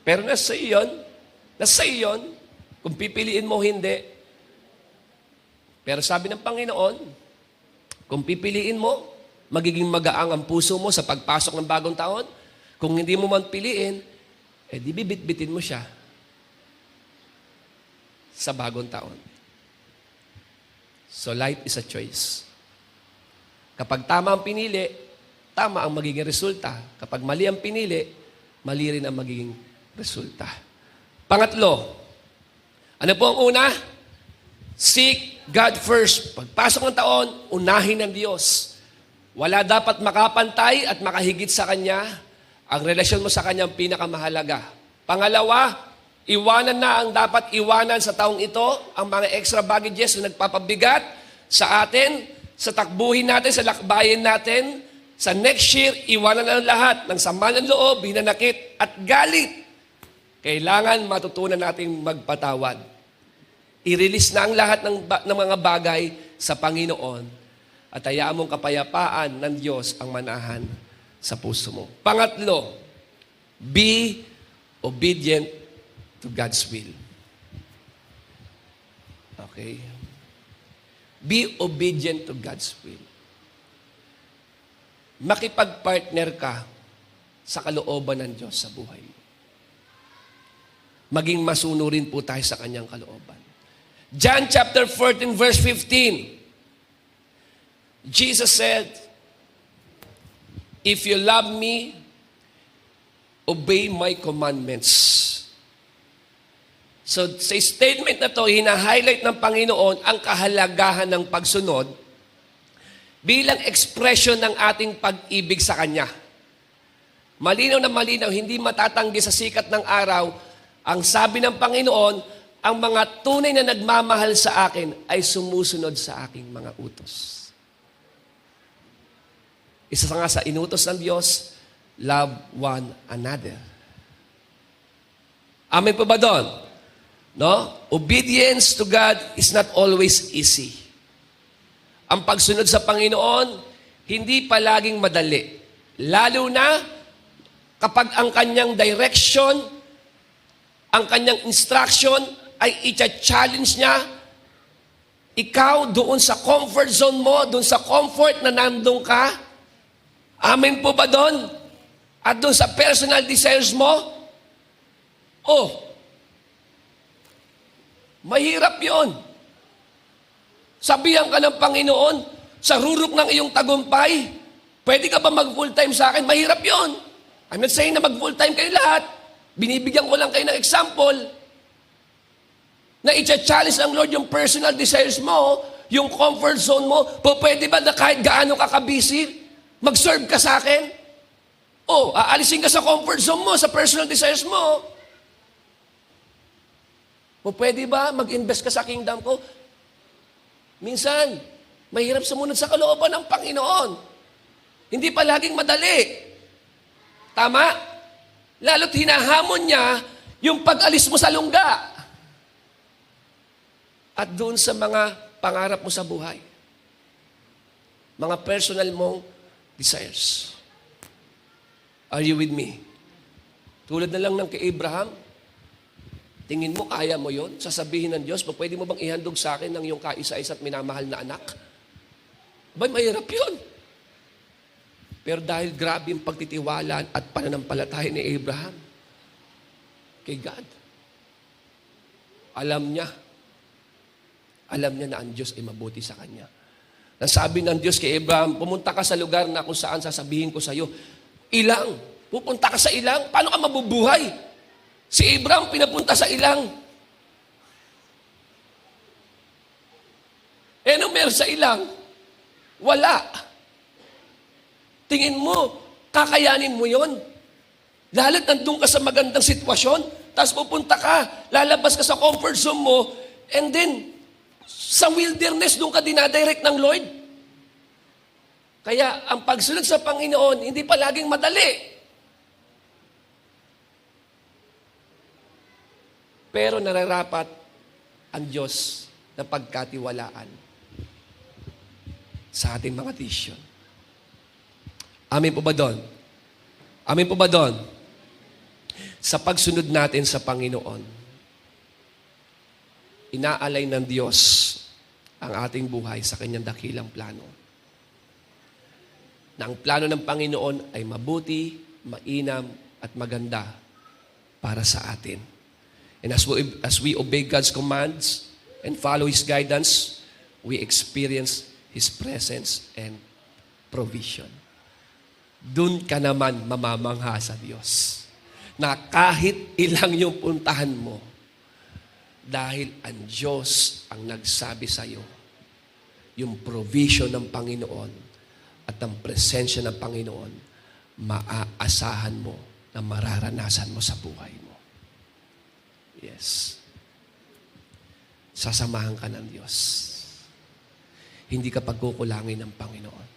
Pero nasa iyon, kung pipiliin mo, hindi. Pero sabi ng Panginoon, kung pipiliin mo, magiging magaang ang puso mo sa pagpasok ng bagong taon. Kung hindi mo man piliin, di bibit-bitin mo siya sa bagong taon. So life is a choice. Kapag tama ang pinili, tama ang magiging resulta. Kapag mali ang pinili, mali rin ang magiging resulta. Pangatlo, ano po ang una? Seek God first. Pagpasok ng taon, unahin ng Diyos. Wala dapat makapantay at makahigit sa Kanya. Ang relasyon mo sa Kanya ang pinakamahalaga. Pangalawa, iwanan na ang dapat iwanan sa taong ito, ang mga extra baggages na nagpapabigat sa atin, sa takbuhin natin, sa lakbayin natin. Sa next year, iwanan na ang lahat ng sama ng loob, hinanakit at galit. Kailangan matutunan nating magpatawad. I-release na ang lahat ng mga bagay sa Panginoon at hayaan mong kapayapaan ng Diyos ang manahan sa puso mo. Pangatlo, be obedient to God's will. Okay? Be obedient to God's will. Makipag-partner ka sa kalooban ng Diyos sa buhay mo. Maging masunurin po tayo sa Kanyang kalooban. John chapter 14 verse 15. Jesus said, "If you love me, obey my commandments." So sa statement na to, hina-highlight ng Panginoon ang kahalagahan ng pagsunod bilang expression ng ating pag-ibig sa Kanya. Malinaw na malinaw, hindi matatanggi sa sikat ng araw, ang sabi ng Panginoon, ang mga tunay na nagmamahal sa akin ay sumusunod sa aking mga utos. Isa nga sa inutos ng Diyos, love one another. Amen po ba doon? No? Obedience to God is not always easy. Ang pagsunod sa Panginoon, hindi palaging madali. Lalo na kapag ang kanyang direction, ang kanyang instruction ay i-challenge niya, ikaw doon sa comfort zone mo, doon sa comfort na nandun ka. Amen po ba doon? At doon sa personal desires mo? Oh, mahirap yon. Sabihan ka ng Panginoon, sa rurok ng iyong tagumpay, pwede ka ba mag-full-time sa akin? Mahirap yon. I'm not saying na mag-full-time kayo lahat. Binibigyan ko lang kayo ng example na i-challenge ng Lord yung personal desires mo, yung comfort zone mo. Pwede ba na kahit gaano ka ka-busy, mag-serve ka sa akin? O, aalisin ka sa comfort zone mo, sa personal desires mo. O pwede ba mag-invest ka sa kingdom ko? Minsan, mahirap sumunod sa kalooban ng Panginoon. Hindi palaging madali. Tama? Lalo't hinahamon niya yung pag-alis mo sa lungga. At doon sa mga pangarap mo sa buhay. Mga personal mong desires. Are you with me? Tulad na lang ng kay Abraham, tingin mo, kaya mo yon? Sasabihin ng Diyos, pwede mo bang ihandog sa akin ng iyong kaisa-isa at minamahal na anak? Abay, mahirap yun. Pero dahil grabe yung pagtitiwala at pananampalataya ni Abraham kay God, alam niya na ang Diyos ay mabuti sa kanya. Nasabi ng Diyos kay Abraham, pumunta ka sa lugar na kung saan sasabihin ko sa iyo, ilang. Pupunta ka sa ilang? Paano ka mabubuhay? Si Abraham pinapunta sa ilang. Ano meron sa ilang? Wala. Tingin mo, kakayanin mo yon. Lalo't nandun ka sa magandang sitwasyon, tapos pupunta ka, lalabas ka sa comfort zone mo, and then, sa wilderness, doon ka dinadirect ng Lord. Kaya, ang pagsunod sa Panginoon, hindi palaging madali. Pero nararapat ang Diyos na pagkatiwalaan sa ating mga decision. Amen po ba doon? Amen po ba doon? Sa pagsunod natin sa Panginoon, inaalay ng Diyos ang ating buhay sa Kanyang dakilang plano. Na ang plano ng Panginoon ay mabuti, mainam, at maganda para sa atin. And as we obey God's commands and follow His guidance, we experience His presence and provision. dun ka naman mamamangha sa Diyos. Na kahit ilang yung puntahan mo, dahil ang Diyos ang nagsabi sa iyo, yung provision ng Panginoon at ang presensya ng Panginoon, maaasahan mo na mararanasan mo sa buhay mo. Yes. Sasamahan ka ng Diyos. Hindi ka pagkukulangin ng Panginoon.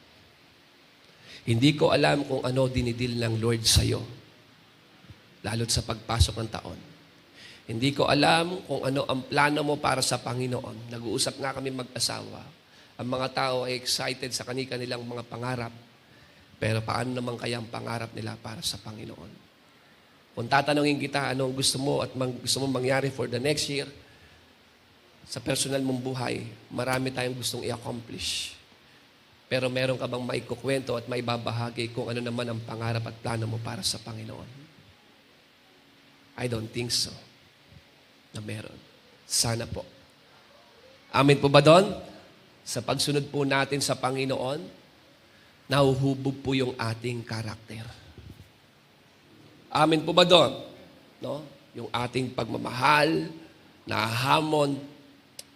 Hindi ko alam kung ano dinidil ng Lord sa iyo, lalo't sa pagpasok ng taon. Hindi ko alam kung ano ang plano mo para sa Panginoon. Nag-uusap nga kami mag-asawa. Ang mga tao ay excited sa kanilang mga pangarap. Pero paano naman kaya ang pangarap nila para sa Panginoon? Kung tatanungin kita anong gusto mo at gusto mong mangyari for the next year, sa personal mong buhay, marami tayong gustong i-accomplish. Pero meron ka bang maikukwento at maibabahagi kung ano naman ang pangarap at plano mo para sa Panginoon? I don't think so. Na meron. Sana po. Amen po ba doon? Sa pagsunod po natin sa Panginoon, nahuhubog po yung ating karakter. Amen po ba doon? No? Yung ating pagmamahal, nahamon,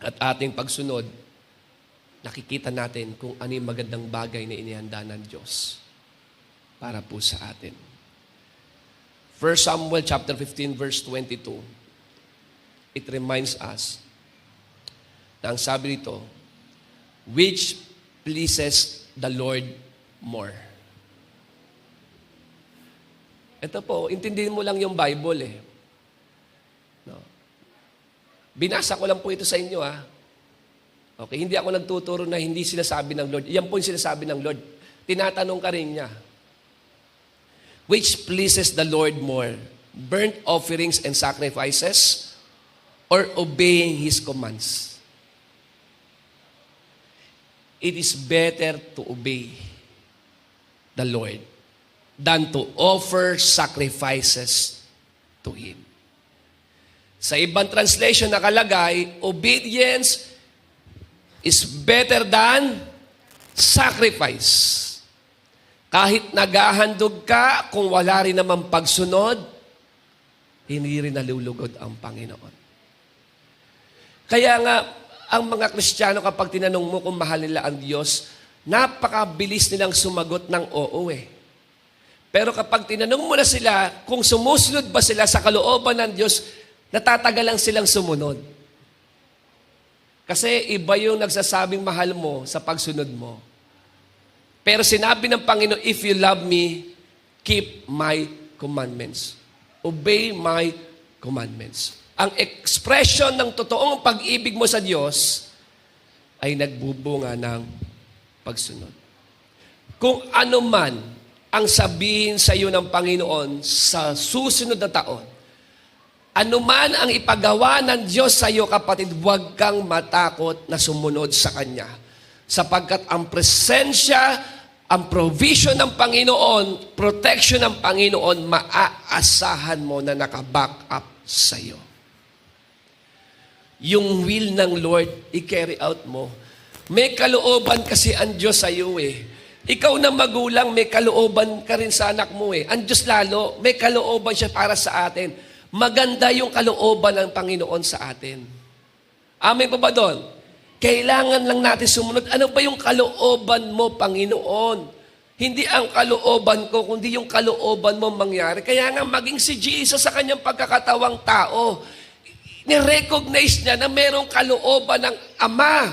at ating pagsunod, nakikita natin kung ano yung magandang bagay na inihanda ng Diyos para po sa atin. 1 Samuel chapter 15 verse 22. It reminds us na ang sabi nito, which pleases the Lord more. Ito po, intindihin mo lang yung Bible eh. No. Binasa ko lang po ito sa inyo Okay, hindi ako nagtuturo na hindi sinasabi ng Lord. Yan po yung sinasabi ng Lord. Tinatanong ka rin niya. Which pleases the Lord more? Burnt offerings and sacrifices or obeying His commands? It is better to obey the Lord than to offer sacrifices to Him. Sa ibang translation nakalagay, obedience is better than sacrifice. Kahit naghahandog ka, kung wala rin naman pagsunod, hindi rin nalulugod ang Panginoon. Kaya nga, ang mga Kristiyano kapag tinanong mo kung mahal nila ang Diyos, napakabilis nilang sumagot ng oo eh. Pero kapag tinanong mo na sila kung sumusunod ba sila sa kalooban ng Diyos, natatagal lang silang sumunod. Kasi iba yung nagsasabing mahal mo sa pagsunod mo. Pero sinabi ng Panginoon, if you love me, keep my commandments. Obey my commandments. Ang expression ng totoong pag-ibig mo sa Diyos ay nagbubunga ng pagsunod. Kung ano man ang sabihin sa iyo ng Panginoon sa susunod na taon, ano man ang ipagawa ng Diyos sa iyo, kapatid, huwag kang matakot na sumunod sa Kanya. Sapagkat ang presensya, ang provision ng Panginoon, protection ng Panginoon, maaasahan mo na nakaback up sa iyo. Yung will ng Lord, i-carry out mo. May kalooban kasi ang Diyos sa iyo eh. Ikaw na magulang, may kalooban ka rin sa anak mo eh. Ang Diyos lalo, may kalooban siya para sa atin. Maganda yung kalooban ng Panginoon sa atin. Amen po ba doon? Kailangan lang natin sumunod. Ano ba yung kalooban mo, Panginoon? Hindi ang kalooban ko, kundi yung kalooban mo mangyari. Kaya nga maging si Jesus sa kanyang pagkakatawang tao, ni-recognize niya na merong kalooban ng Ama.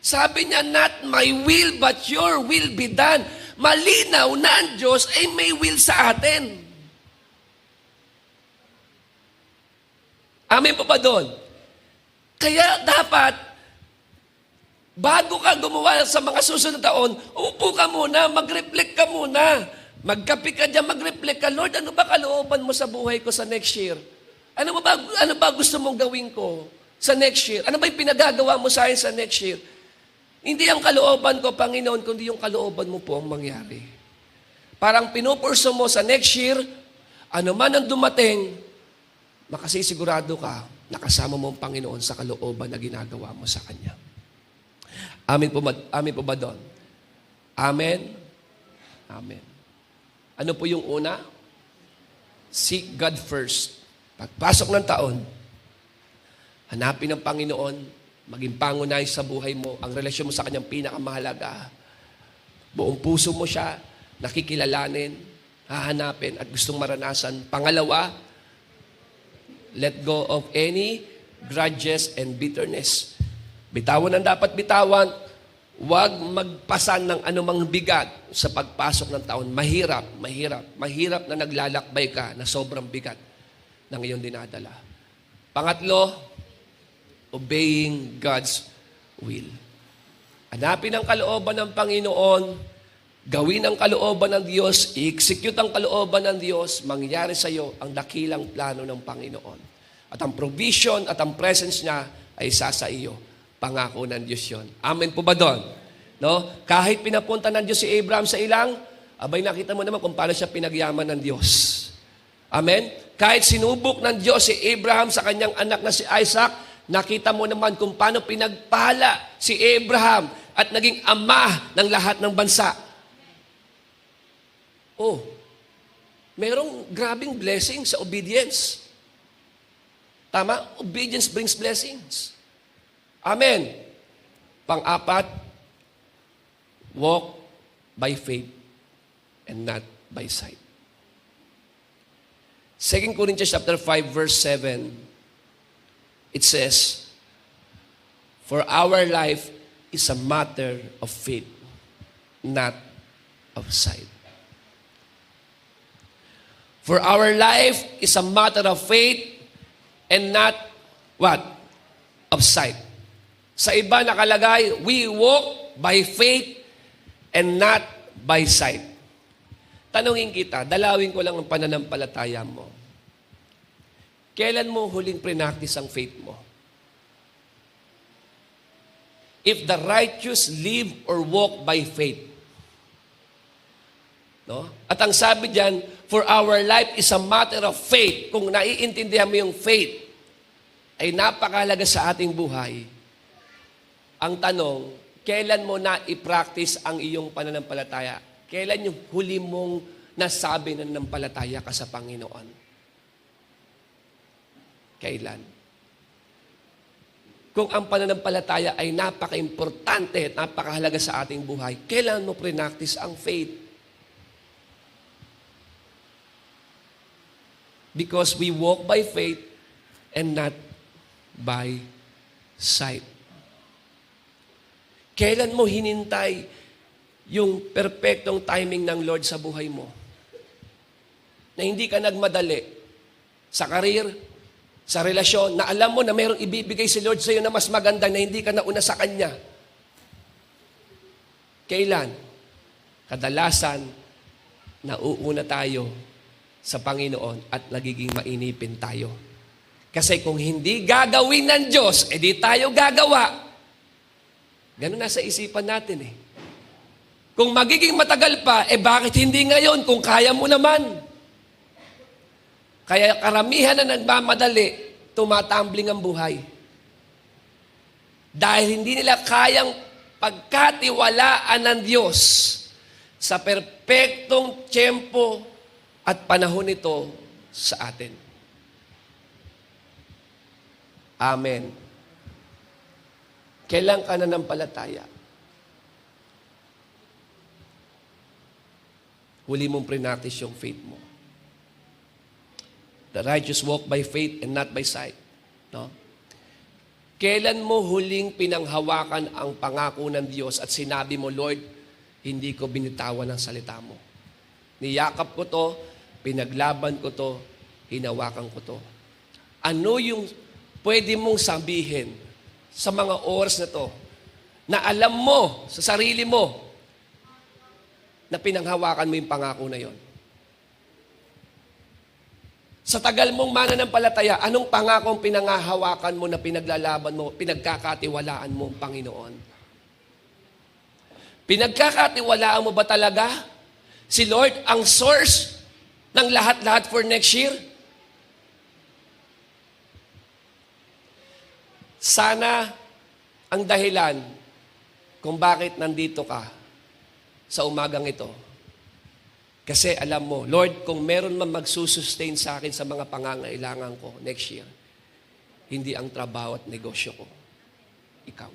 Sabi niya, not my will, but your will be done. Malinaw na ang Diyos ay may will sa atin. Amen po ba doon? Kaya dapat, bago ka gumawa sa mga susunod na taon, upo ka muna, mag-reflect ka muna. Magkape ka dyan, mag-reflect ka, Lord, ano ba kalooban mo sa buhay ko sa next year? Ano ba gusto mong gawin ko sa next year? Ano ba yung pinagagawa mo sa akin sa next year? Hindi ang kalooban ko, Panginoon, kundi yung kalooban mo po ang mangyari. Parang pinupurso mo sa next year, ano man ang dumating, makasisigurado ka, nakasama mo ang Panginoon sa kalooban na ginagawa mo sa Kanya. Amen po ba doon? Amen? Amen. Ano po yung una? Seek God first. Pagpasok ng taon, hanapin ng Panginoon, maging pangunay sa buhay mo, ang relasyon mo sa Kanyang pinakamahalaga. Buong puso mo siya, nakikilalanin, hahanapin, at gustong maranasan. Pangalawa, let go of any grudges and bitterness. Bitawan ang dapat bitawan. Huwag magpasan ng anumang bigat sa pagpasok ng taon. Mahirap na naglalakbay ka na sobrang bigat ng iyong dinadala. Pangatlo, obeying God's will. Hanapin ang kalooban ng Panginoon, gawin ang kalooban ng Diyos, i-execute ang kalooban ng Diyos, mangyari sa iyo ang dakilang plano ng Panginoon. At ang provision at ang presence niya ay isa sa iyo. Pangako ng Diyos yun. Amen po ba doon? No? Kahit pinapunta ng Diyos si Abraham sa ilang, abay nakita mo naman kung paano siya pinagyaman ng Diyos. Amen? Kahit sinubok ng Diyos si Abraham sa kanyang anak na si Isaac, nakita mo naman kung paano pinagpala si Abraham at naging ama ng lahat ng bansa. Oh, merong grabing blessing sa obedience. Tama? Obedience brings blessings. Amen. Pang-apat, walk by faith and not by sight. 2 Corinthians chapter 5 verse 7, it says, for our life is a matter of faith, not of sight. For our life is a matter of faith and not what? Of sight. Sa iba nakalagay, we walk by faith and not by sight. Tanungin kita, dalawin ko lang ang pananampalataya mo. Kailan mo huling prinactice ang faith mo? If the righteous live or walk by faith. No? At ang sabi diyan, for our life is a matter of faith. Kung naiintindihan mo yung faith, ay napakahalaga sa ating buhay. Ang tanong, kailan mo na i-practice ang iyong pananampalataya? Kailan yung huli mong nasabi na nanampalataya ka sa Panginoon? Kailan? Kung ang pananampalataya ay napaka-importante at napakahalaga sa ating buhay, kailan mo pre-practice ang faith? Because we walk by faith and not by sight. Kailan mo hinintay yung perpektong timing ng Lord sa buhay mo? Na hindi ka nagmadali sa karir, sa relasyon, na alam mo na mayroong ibibigay si Lord sa iyo na mas maganda na hindi ka nauna sa Kanya. Kailan? Kadalasan, nauuna tayo sa Panginoon at nagiging mainipin tayo. Kasi kung hindi gagawin ng Diyos, edi tayo gagawa. Ganun nasa isipan natin eh. Kung magiging matagal pa, bakit hindi ngayon kung kaya mo naman? Kaya karamihan na nagmamadali, tumatambling ang buhay. Dahil hindi nila kayang pagkatiwalaan ng Diyos sa perpektong tiyempo at panahon nito sa atin. Amen. Kailan ka nanampalataya? Huli mong practice yung faith mo. The righteous walk by faith and not by sight. No? Kailan mo huling pinanghawakan ang pangako ng Diyos at sinabi mo, Lord, hindi ko binitawan ang salita mo. Niyakap ko to, pinaglaban ko to, hinawakan ko to. Ano yung pwede mong sabihin sa mga oras na to, na alam mo sa sarili mo na pinanghawakan mo yung pangako na yon? Sa tagal mong mananampalataya, anong pangakong pinanghahawakan mo na pinaglalaban mo, pinagkakatiwalaan mo ang Panginoon? Pinagkakatiwalaan mo ba talaga si Lord ang source ng lahat-lahat for next year? Sana ang dahilan kung bakit nandito ka sa umagang ito, Kasi alam mo, Lord, kung meron man magsusustain sa akin sa mga pangangailangan ko next year, hindi ang trabaho at negosyo ko. Ikaw.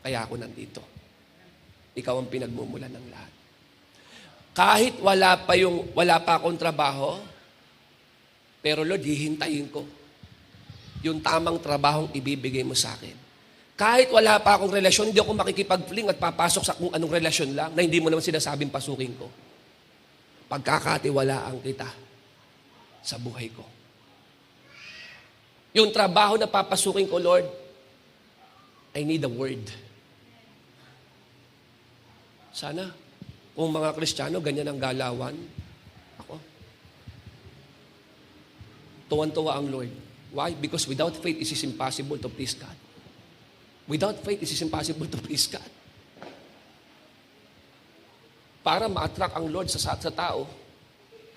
Kaya ako nandito. Ikaw ang pinagmumulan ng lahat. Kahit wala pa akong trabaho, pero Lord, hihintayin ko yung tamang trabahong ibibigay mo sa akin. Kahit wala pa akong relasyon, hindi ako makikipag-fling at papasok sa kung anong relasyon lang na hindi mo naman sinasabing pasukin ko. Pagkakatiwalaan kita sa buhay ko. Yung trabaho na papasukin ko, Lord, I need a word. Sana, kung mga Kristiyano, ganyan ang galawan. Ako. Tuwan-tuwa ang Lord. Why? Because without faith, it is impossible to please God. Without faith, it is impossible to please God. Para ma-attract ang Lord sa tao,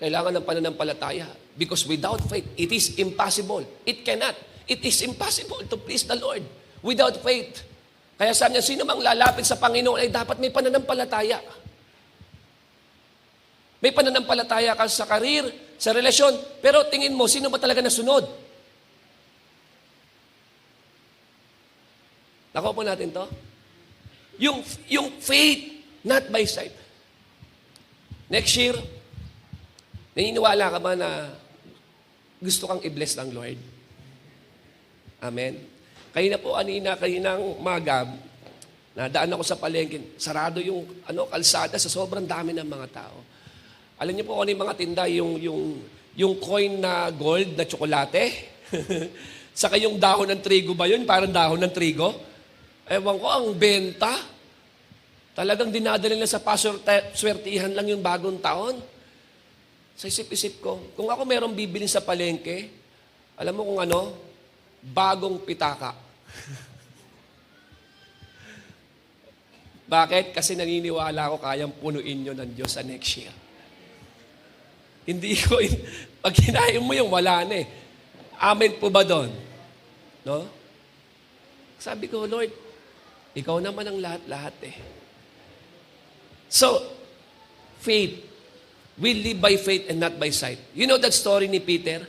kailangan ng pananampalataya. Because without faith, it is impossible. It cannot. It is impossible to please the Lord without faith. Kaya sabi niya, sino mang lalapit sa Panginoon ay dapat may pananampalataya. May pananampalataya ka sa karir, sa relasyon, pero tingin mo, sino ba talaga nasunod? Nakuha po natin to? Yung faith, not by sight. Next year, naniniwala ka ba na gusto kang i-bless ng Lord? Amen? Kaninang maga, nadaan ako sa palengke, sarado yung kalsada sa sobrang dami ng mga tao. Alam niyo po kung ano yung mga tinda, yung coin na gold na tsokolate? Saka yung dahon ng trigo ba yun? Parang dahon ng trigo? Ewan ko, ang benta. Talagang dinadala nila sa paswertihan lang yung bagong taon. Sa isip-isip ko, kung ako merong bibilin sa palengke, alam mo kung ano? Bagong pitaka. Bakit? Kasi naniniwala ko kayang punuin nyo ng Diyos sa next year. Hindi ko, pag hinahin mo yung wala na eh. Amen po ba doon? No? Sabi ko, Lord, ikaw naman ang lahat-lahat eh. So, faith. We live by faith and not by sight. You know that story ni Peter?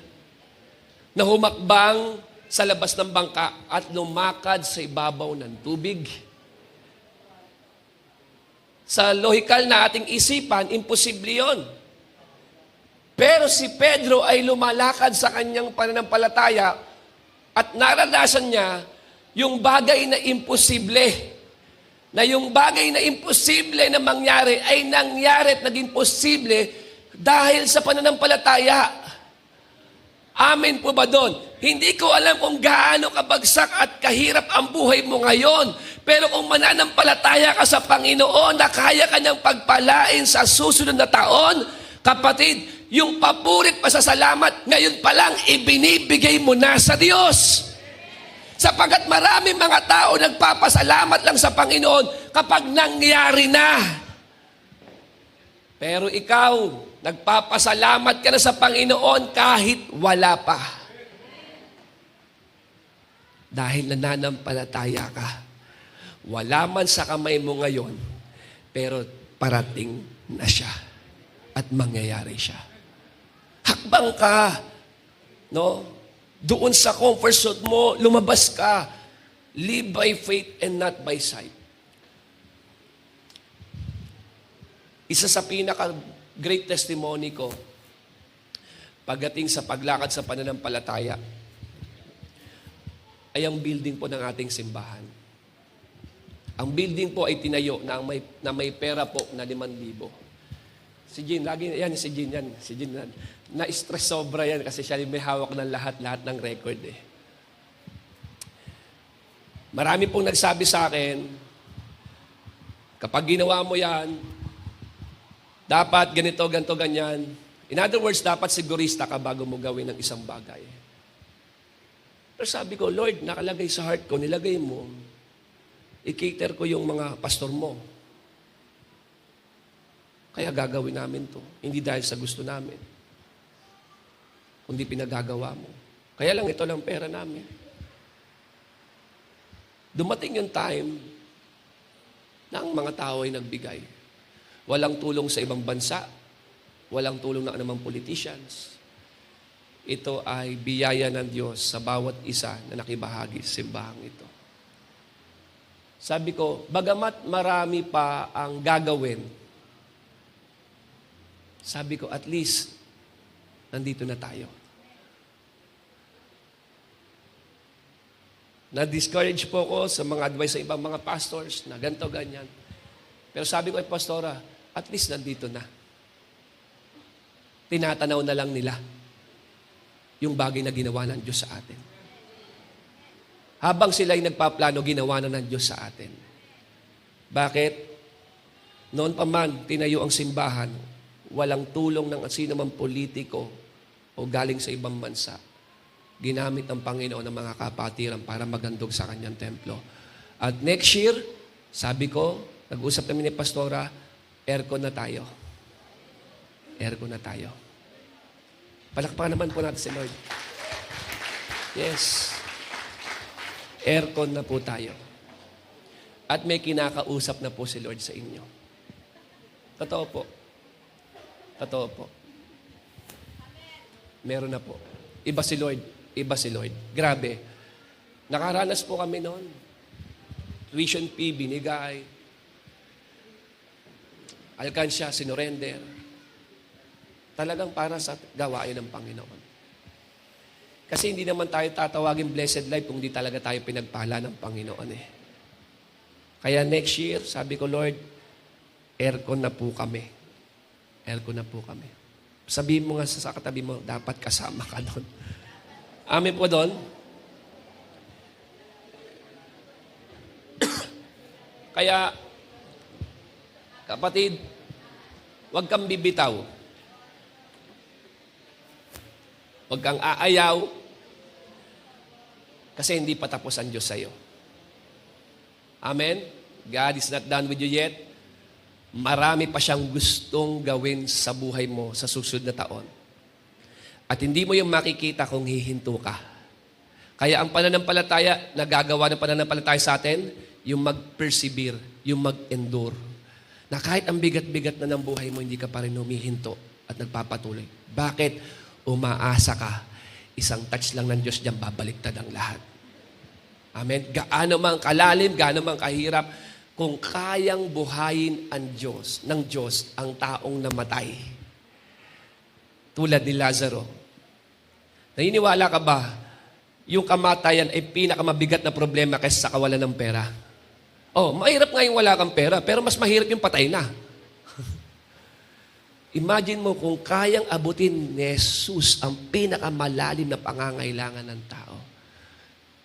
Na humakbang sa labas ng bangka at lumakad sa ibabaw ng tubig. Sa lohikal na ating isipan, imposible yon. Pero si Pedro ay lumalakad sa kanyang pananampalataya at naranasan niya yung bagay na imposible. Na yung bagay na imposible na mangyari ay nangyari at naging posible dahil sa pananampalataya. Amen po ba doon? Hindi ko alam kung gaano kabagsak at kahirap ang buhay mo ngayon. Pero kung mananampalataya ka sa Panginoon na kaya kanyang pagpalain sa susunod na taon, kapatid, yung papurit pasasalamat, ngayon pa lang ibinibigay mo na sa Diyos. Sapagkat maraming mga tao nagpapasalamat lang sa Panginoon kapag nangyari na. Pero ikaw, nagpapasalamat ka na sa Panginoon kahit wala pa. Dahil nananampalataya ka. Wala man sa kamay mo ngayon, pero parating na siya at mangyayari siya. Hakbang ka, no? Doon sa comfort zone mo, lumabas ka. Live by faith and not by sight. Isa sa pinaka-great testimony ko, pagdating sa paglakad sa pananampalataya, ay ang building po ng ating simbahan. Ang building po ay tinayo na may pera po na 5,000. Si Jean, si Jean yan. Na-stress sobra yan kasi siya may hawak ng lahat ng record eh. Marami pong nagsabi sa akin, kapag ginawa mo yan, dapat ganito, ganyan. In other words, dapat sigurista ka bago mo gawin ng isang bagay. Pero sabi ko, Lord, nakalagay sa heart ko, nilagay mo, i-cater ko yung mga pastor mo. Kaya gagawin namin to. Hindi dahil sa gusto namin. Kundi pinagagawa mo. Kaya lang ito lang pera namin. Dumating yung time na ang mga tao ay nagbigay. Walang tulong sa ibang bansa. Walang tulong ng anumang politicians. Ito ay biyaya ng Diyos sa bawat isa na nakibahagi sa simbahang ito. Sabi ko, bagamat marami pa ang gagawin, sabi ko, at least, nandito na tayo. Na-discourage po ko sa mga advice sa ibang mga pastors na ganito, ganyan. Pero sabi ko, pastora, at least nandito na. Tinatanaw na lang nila yung bagay na ginawa ng Diyos sa atin. Habang sila ay nagpaplano, ginawa na ng Diyos sa atin. Bakit? Noon pa man, tinayo ang simbahan, walang tulong ng sino mang politiko o galing sa ibang bansa. Ginamit ng Panginoon ng mga kapatiran para magandog sa kanyang templo. At next year, sabi ko, nag-usap kami ni Pastora, aircon na tayo. Aircon na tayo. Palakpakan naman po natin si Lord. Yes. Aircon na po tayo. At may kinakausap na po si Lord sa inyo. Totoo po. Totoo po. Meron na po. Iba si Lord. Iba si Lord. Grabe. Nakaranas po kami noon. Tuition fee, binigay. Alkansya, sinurrender. Talagang para sa gawain ng Panginoon. Kasi hindi naman tayo tatawagin blessed life kung hindi talaga tayo pinagpala ng Panginoon eh. Kaya next year, sabi ko, Lord, aircon na po kami. Aircon na po kami. Sabihin mo nga sa katabi mo, dapat kasama ka doon. Amin po doon. Kaya, kapatid, huwag kang bibitaw. Huwag kang aayaw kasi hindi pa tapos ang Diyos sa'yo. Amen? God is not done with you yet. Marami pa siyang gustong gawin sa buhay mo sa susunod na taon. At hindi mo yung makikita kung hihinto ka. Kaya ang pananampalataya, nagagawa ng pananampalataya sa atin, yung mag-persevere, yung mag-endure. Na kahit ang bigat-bigat na ng buhay mo, hindi ka pa rin humihinto at nagpapatuloy. Bakit? Umaasa ka. Isang touch lang ng Diyos diyan, babaliktad ang lahat. Amen? Gaano mang kalalim, gaano mang kahirap, kung kayang buhayin ng Diyos ang taong namatay. Tulad ni Lazaro. Naniniwala ka ba, yung kamatayan ay pinakamabigat na problema kaysa sa kawalan ng pera? Oh, mahirap nga yung wala kang pera, pero mas mahirap yung patay na. Imagine mo kung kayang abutin ni Jesus ang pinakamalalim na pangangailangan ng tao.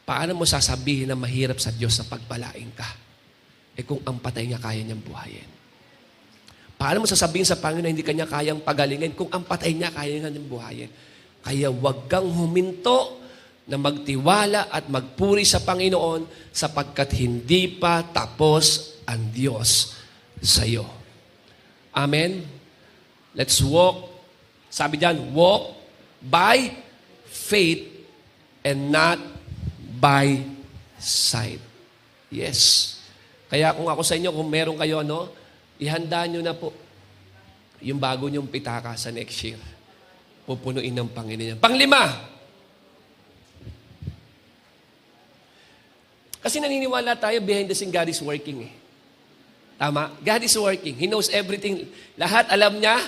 Paano mo sasabihin na mahirap sa Diyos na pagpalain ka? Eh kung ang patay niya kaya niyang buhayin. Paano mo sasabihin sa Panginoon na hindi kanya kayang pagalingin kung ang patay niya kaya niyang buhayin? Kaya huwag kang huminto na magtiwala at magpuri sa Panginoon sapagkat hindi pa tapos ang Diyos sa iyo. Amen? Let's walk. Sabi diyan, walk by faith and not by sight. Yes. Kaya kung ako sa inyo, kung meron kayo, ihanda nyo na po yung bago nyong pitaka sa next year. Pupunuin ng Panginoon. Panglima, kasi naniniwala tayo behind the scene, God is working eh. Tama? God is working. He knows everything. Lahat, alam niya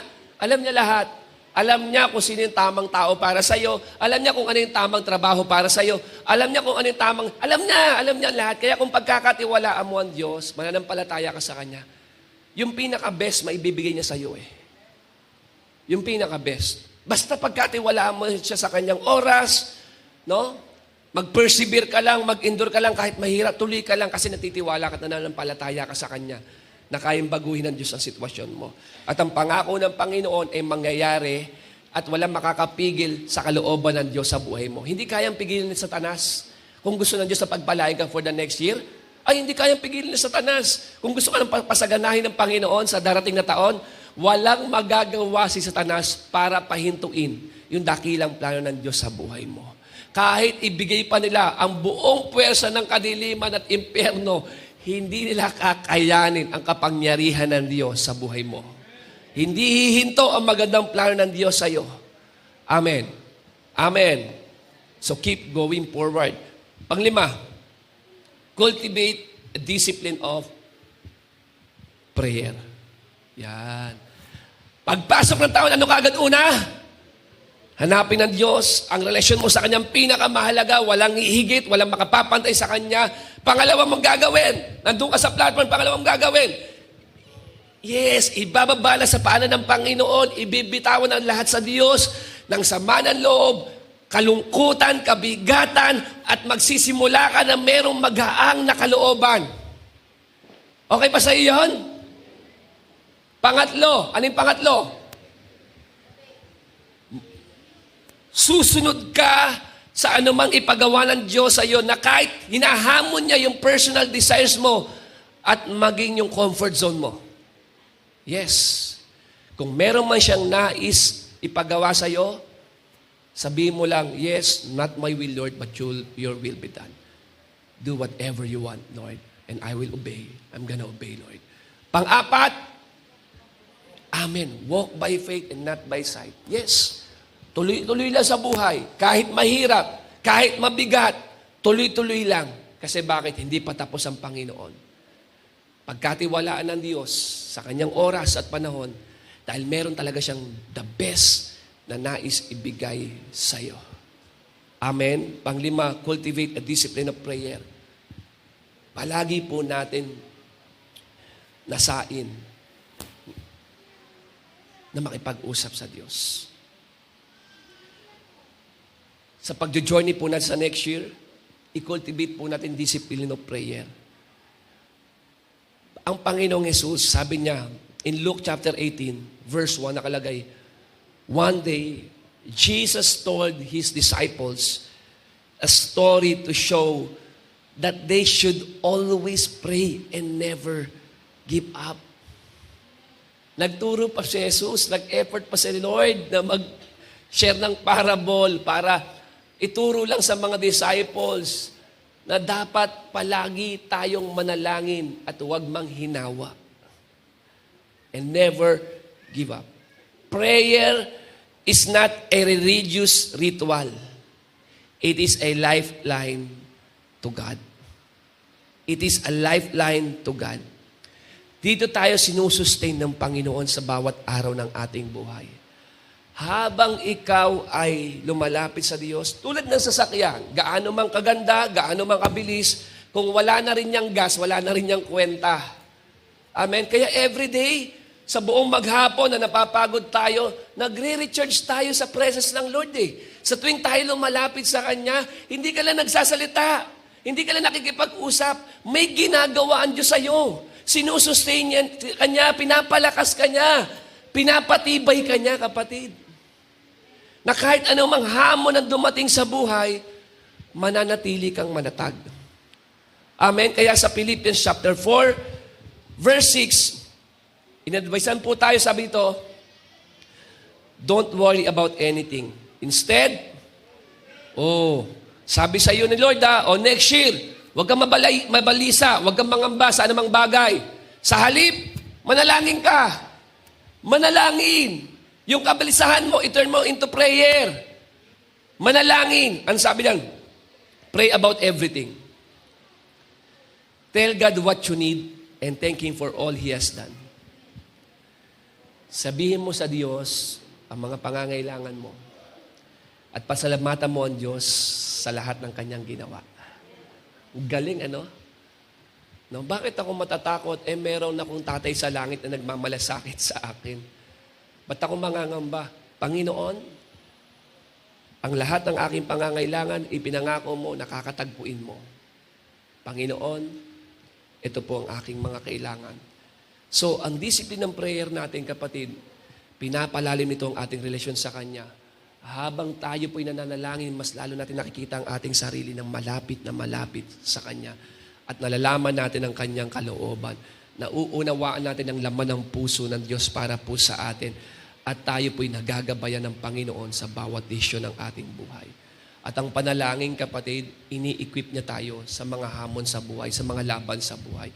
lahat. Alam niya kung sino yung tamang tao para sa'yo. Alam niya kung ano yung tamang trabaho para sa'yo. Alam niya kung ano yung tamang... Alam niya lahat. Kaya kung pagkakatiwalaan mo ang Diyos, mananampalataya ka sa Kanya, yung pinaka-best, maibibigay niya sa'yo eh. Yung pinaka-best. Basta pagkatiwalaan mo siya sa Kanyang oras, mag-persevere ka lang, mag-endure ka lang, kahit mahirap, tuloy ka lang kasi natitiwala ka at nananampalataya ka sa Kanya na kayang baguhin ng Diyos ang sitwasyon mo. At ang pangako ng Panginoon ay mangyayari at walang makakapigil sa kalooban ng Diyos sa buhay mo. Hindi kayang pigilin ni Satanas. Kung gusto ng Diyos na pagpalain ka for the next year, ay hindi kayang pigilin ni Satanas. Kung gusto ka ng pasaganahin ng Panginoon sa darating na taon, walang magagawa si Satanas para pahintuin yung dakilang plano ng Diyos sa buhay mo. Kahit ibigay pa nila ang buong puwersa ng kadiliman at impyerno, hindi nila kakayanin ang kapangyarihan ng Diyos sa buhay mo. Hindi hihinto ang magandang plano ng Diyos sa iyo. Amen. Amen. So keep going forward. Panglima, cultivate a discipline of prayer. Yan. Pagpasok ng taon, ano kaagad una? Hanapin ng Diyos ang relasyon mo sa Kanyang pinakamahalaga, walang hihigit, walang makapapantay sa Kanya. Pangalawa mong gagawin, nandun ka sa platform, pangalawa mong gagawin, yes, ibababala sa paanan ng Panginoon, ibibitawan ang lahat sa Diyos, ng sama ng loob, kalungkutan, kabigatan, at magsisimula ka na merong maghaang na kalooban. Okay pa sa iyo yun? Pangatlo, anong pangatlo? Susunod ka sa anumang ipagawa ng Diyos sa iyo na kahit hinahamon niya yung personal desires mo at maging yung comfort zone mo. Yes. Kung meron man siyang nais ipagawa sa iyo, sabihin mo lang, yes, not my will, Lord, but your will be done. Do whatever you want, Lord, and I will obey. I'm gonna obey, Lord. Pang-apat, amen. Walk by faith and not by sight. Yes. Tuloy-tuloy lang sa buhay. Kahit mahirap, kahit mabigat, tuloy-tuloy lang. Kasi bakit? Hindi pa tapos ang Panginoon. Pagkatiwalaan ng Diyos sa kanyang oras at panahon, dahil meron talaga siyang the best na nais ibigay sa iyo. Amen. Panglima, cultivate a discipline of prayer. Palagi po natin nasain na makipag-usap sa Diyos. Sa pag-journey po natin sa next year, i-cultivate po natin discipline of prayer. Ang Panginoong Jesus, sabi niya, in Luke chapter 18, verse 1, nakalagay, one day, Jesus told His disciples a story to show that they should always pray and never give up. Nagturo pa si Jesus, nag-effort pa si Lord na mag-share ng parable para ituro lang sa mga disciples na dapat palagi tayong manalangin at huwag manghinawa. And never give up. Prayer is not a religious ritual. It is a lifeline to God. It is a lifeline to God. Dito tayo sinusustain ng Panginoon sa bawat araw ng ating buhay. Habang ikaw ay lumalapit sa Diyos, tulad ng sasakyan, gaano mang kaganda, gaano mang kabilis, kung wala na rin niyang gas, wala na rin niyang kwenta. Amen? Kaya everyday, sa buong maghapon na napapagod tayo, nagre-recharge tayo sa presence ng Lord eh. Sa tuwing tayo lumalapit sa Kanya, hindi ka lang nagsasalita, hindi ka lang nakikipag-usap, may ginagawa ang Diyos sa iyo. Sinusustain niya Kanya, pinapalakas Kanya, pinapatibay Kanya, kapatid. Na kahit anumang hamon ang dumating sa buhay, mananatili kang manatag. Amen? Kaya sa Philippians chapter 4, verse 6, inadvisean po tayo, sabi ito, don't worry about anything. Instead, sabi sa iyo ni Lord, next year, huwag kang mabalisa, huwag kang mangamba sa anumang bagay. Sa halip, manalangin ka. Manalangin. Yung kabalisahan mo, i-turn mo into prayer. Manalangin. Ang sabi lang, pray about everything. Tell God what you need and thank Him for all He has done. Sabihin mo sa Diyos ang mga pangangailangan mo at pasalamatan mo ang Diyos sa lahat ng Kanyang ginawa. Galing, ano? No, bakit ako matatakot? Meron akong tatay sa langit na nagmamalasakit sa akin. Ba't ako mangangamba? Panginoon, ang lahat ng aking pangangailangan, ipinangako mo, nakakatagpuin mo. Panginoon, ito po ang aking mga kailangan. So, ang discipline ng prayer natin, kapatid, pinapalalim nito ang ating relasyon sa Kanya. Habang tayo po'y nananalangin, mas lalo natin nakikita ang ating sarili ng malapit na malapit sa Kanya. At nalalaman natin ang Kanyang kalooban. Nauunawaan natin ang laman ng puso ng Diyos para po sa atin. At tayo po'y nagagabayan ng Panginoon sa bawat desisyon ng ating buhay. At ang panalangin, kapatid, ini-equip niya tayo sa mga hamon sa buhay, sa mga laban sa buhay.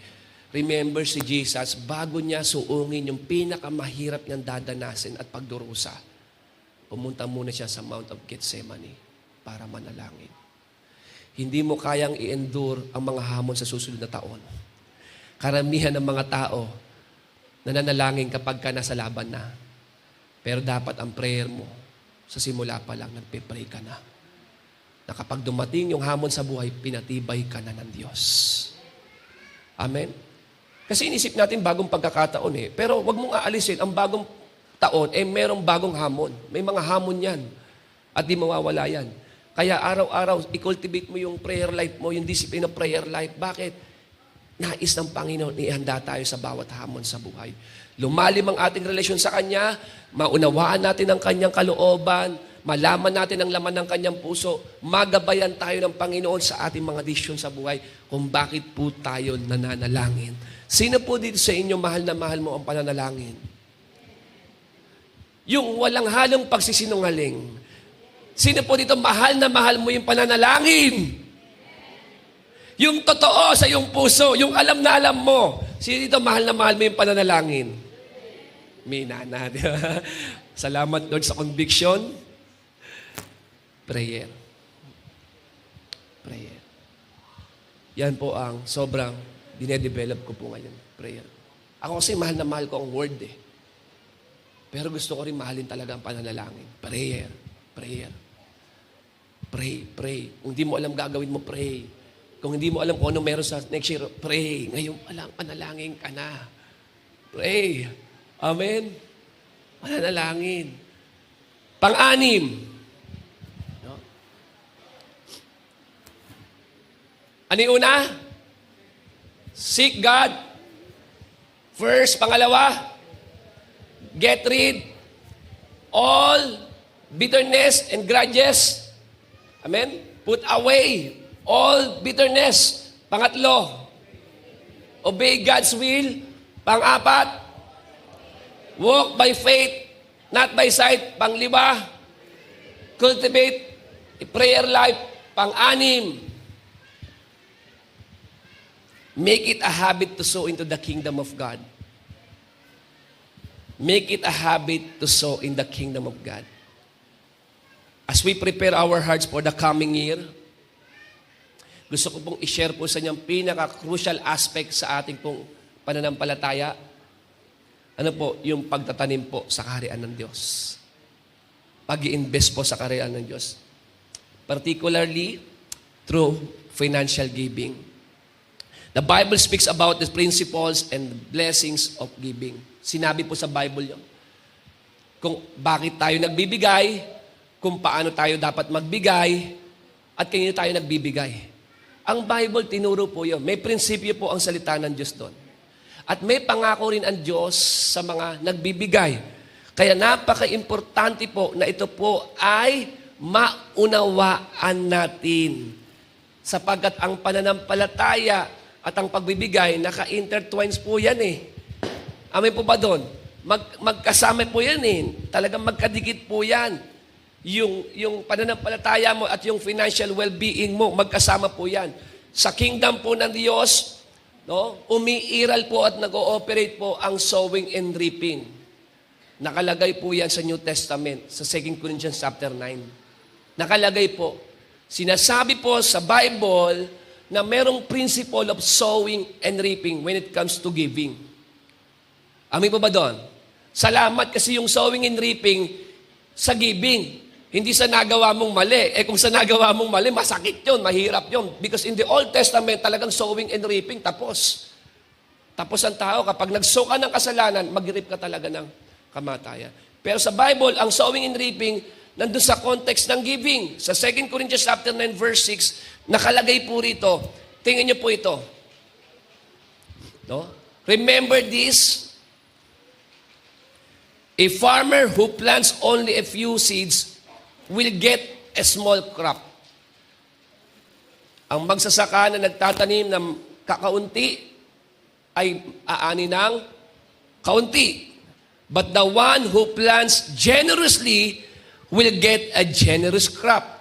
Remember si Jesus, bago niya suungin yung pinakamahirap niyang dadanasin at pagdurusa, pumunta muna siya sa Mount of Gethsemane para manalangin. Hindi mo kayang i-endure ang mga hamon sa susunod na taon. Karamihan ng mga tao, nananalangin kapag ka nasa laban na. Pero dapat ang prayer mo, sa simula pa lang, nagpe-pray ka na. Na kapag dumating yung hamon sa buhay, pinatibay ka na ng Diyos. Amen? Kasi inisip natin bagong pagkakataon eh. Pero wag mong aalisin, ang bagong taon, merong bagong hamon. May mga hamon yan. At di mawawala yan. Kaya araw-araw, i-cultivate mo yung prayer life mo, yung discipline of prayer life. Bakit? Nais ng Panginoon, ihanda tayo sa bawat hamon sa buhay. Lumalim ang ating relasyon sa Kanya, maunawaan natin ang Kanyang kalooban, malaman natin ang laman ng Kanyang puso, magabayan tayo ng Panginoon sa ating mga desisyon sa buhay kung bakit po tayo nananalangin. Sino po dito sa inyo mahal na mahal mo ang pananalangin? Yung walang halong pagsisinungaling. Sino po dito mahal na mahal mo yung pananalangin? Yung totoo sa iyong puso, yung alam na alam mo. Sino dito mahal na mahal mo yung pananalangin? Minana, di ba? Salamat Lord sa conviction. Prayer. Prayer. Yan po ang sobrang dinedevelop ko po ngayon. Prayer. Ako kasi mahal na mahal ko ang word eh. Pero gusto ko rin mahalin talaga ang pananalangin. Prayer. Prayer. Pray. Pray. Kung hindi mo alam gagawin mo, pray. Kung hindi mo alam kung ano meron sa next year, pray. Ngayon alam, panalangin ka na. Pray. Amen? Pananalangin. Pang-anim. Ano yung una? Seek God. First, pangalawa, get rid all bitterness and grudges. Amen? Put away all bitterness. Pangatlo, obey God's will. Pang-apat, walk by faith, not by sight. Pang-lima, cultivate a prayer life. Pang-anim, make it a habit to sow into the kingdom of God. Make it a habit to sow in the kingdom of God. As we prepare our hearts for the coming year, gusto ko pong i-share po sa inyo ang pinaka-crucial aspect sa ating pong pananampalataya. Ano po? Yung pagtatanim po sa kaharian ng Diyos. Pag-i-invest po sa kaharian ng Diyos. Particularly through financial giving. The Bible speaks about the principles and blessings of giving. Sinabi po sa Bible yun. Kung bakit tayo nagbibigay, kung paano tayo dapat magbigay, at kanino tayo nagbibigay. Ang Bible, tinuro po yun. May prinsipyo po ang salita ng Diyos doon. At may pangako rin ang Diyos sa mga nagbibigay. Kaya napaka-importante po na ito po ay maunawaan natin. Sapagkat ang pananampalataya at ang pagbibigay, naka-intertwines po yan eh. Amin po ba doon? Magkasama po yan eh. Talagang magkadikit po yan. Yung pananampalataya mo at yung financial well-being mo, magkasama po yan. Sa kingdom po ng Diyos, no, umiiral po at nag-ooperate po ang sowing and reaping. Nakalagay po yan sa New Testament, sa 2 Corinthians chapter 9. Nakalagay po. Sinasabi po sa Bible na merong principle of sowing and reaping when it comes to giving. Amin po ba doon? Salamat kasi yung sowing and reaping sa giving. Hindi sa nagawa mong mali. Kung sa nagawa mong mali, masakit yun, mahirap yun. Because in the Old Testament, talagang sowing and reaping, tapos. Tapos ang tao, kapag nag-sow ka ng kasalanan, mag-reap ka talaga ng kamatayan. Pero sa Bible, ang sowing and reaping, nandun sa context ng giving. Sa 2 Corinthians chapter 9, verse 6, nakalagay po rito. Tingnan niyo po ito. No? Remember this. A farmer who plants only a few seeds will get a small crop. Ang magsasaka na nagtatanim ng kakaunti ay aani ng kaunti. But the one who plants generously will get a generous crop.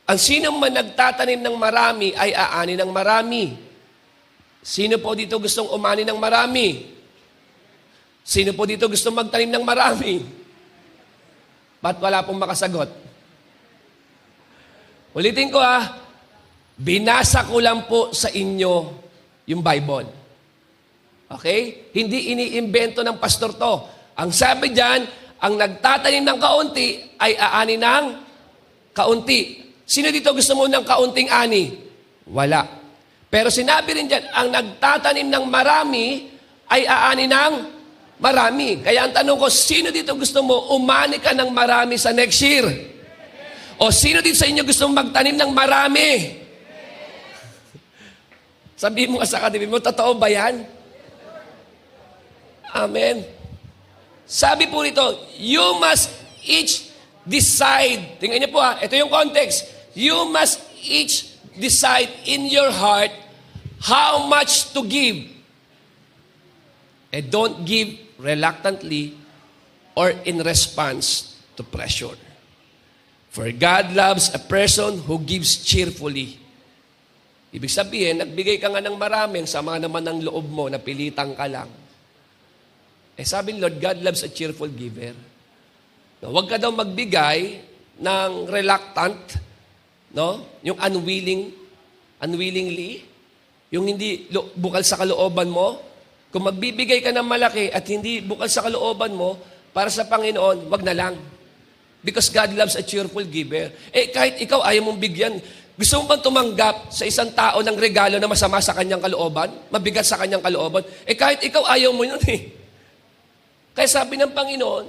Ang sino man nagtatanim ng marami ay aani ng marami. Sino po dito gustong umani ng marami? Sino po dito gustong magtanim ng marami? Ba't wala pong makasagot? Ulitin ko binasa ko lang po sa inyo yung Bible. Okay? Hindi iniimbento ng pastor to. Ang sabi diyan, ang nagtatanim ng kaunti ay aani ng kaunti. Sino dito gusto mo ng kaunting ani? Wala. Pero sinabi rin diyan, ang nagtatanim ng marami ay aani ng marami. Kaya ang tanong ko, sino dito gusto mo umani ka ng marami sa next year? O sino dito sa inyo gusto magtanim ng marami? Sabi mo sa katabi mo, totoo ba yan? Amen. Sabi po rito, you must each decide. Tingnan niyo po ito yung context. You must each decide in your heart how much to give. And don't give reluctantly or in response to pressure. For God loves a person who gives cheerfully. Ibig sabihin, nagbigay ka nga ng marami, ang sama naman ng loob mo, napilitan ka lang. Sabi ni Lord, God loves a cheerful giver. Huwag ka daw magbigay ng reluctant, no? Yung unwillingly, yung hindi bukal sa kalooban mo. Kung magbibigay ka ng malaki at hindi bukal sa kalooban mo, para sa Panginoon, wag na lang. Because God loves a cheerful giver. Kahit ikaw ayaw mong bigyan, gusto mo bang tumanggap sa isang tao ng regalo na masama sa kanyang kalooban? Mabigat sa kanyang kalooban? Kahit ikaw ayaw mo yun Kaya sabi ng Panginoon,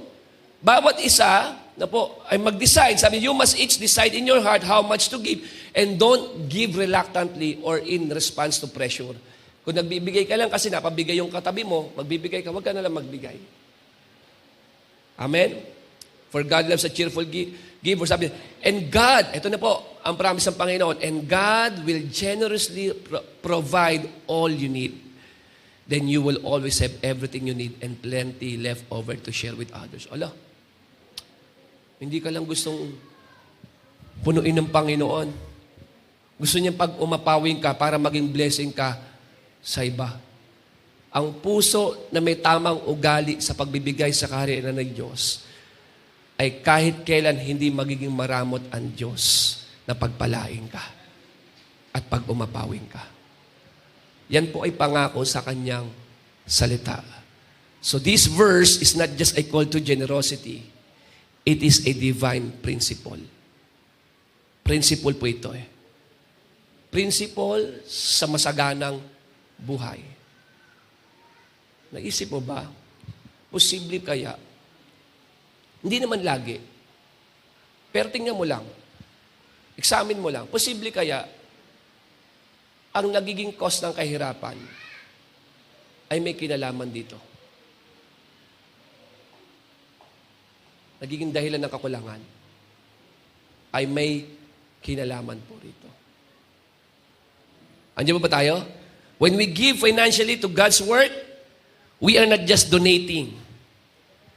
bawat isa na po ay mag-decide. Sabi, you must each decide in your heart how much to give. And don't give reluctantly or in response to pressure. Kung nagbibigay ka lang kasi napabigay yung katabi mo, magbibigay ka, huwag ka na lang magbigay. Amen? For God loves a cheerful giver. Sabi, and God, ito na po ang promise ng Panginoon, and God will generously provide all you need. Then you will always have everything you need and plenty left over to share with others. Ala, hindi ka lang gustong punuin ng Panginoon. Gusto niya pag umapawing ka para maging blessing ka sa iba. Ang puso na may tamang ugali sa pagbibigay sa kaharian ng Diyos ay kahit kailan hindi magiging maramot ang Diyos na pagpalain ka at pag umapawing ka. Yan po ay pangako sa kanyang salita. So this verse is not just a call to generosity. It is a divine principle. Principle po ito Principle sa masaganang buhay. Naisip mo ba? Posible kaya? Hindi naman lagi. Pero tingnan mo lang. Examine mo lang. Posible kaya ang nagiging cause ng kahirapan ay may kinalaman dito. Nagiging dahilan ng kakulangan ay may kinalaman po rito. Andiyan ba tayo? When we give financially to God's work, we are not just donating.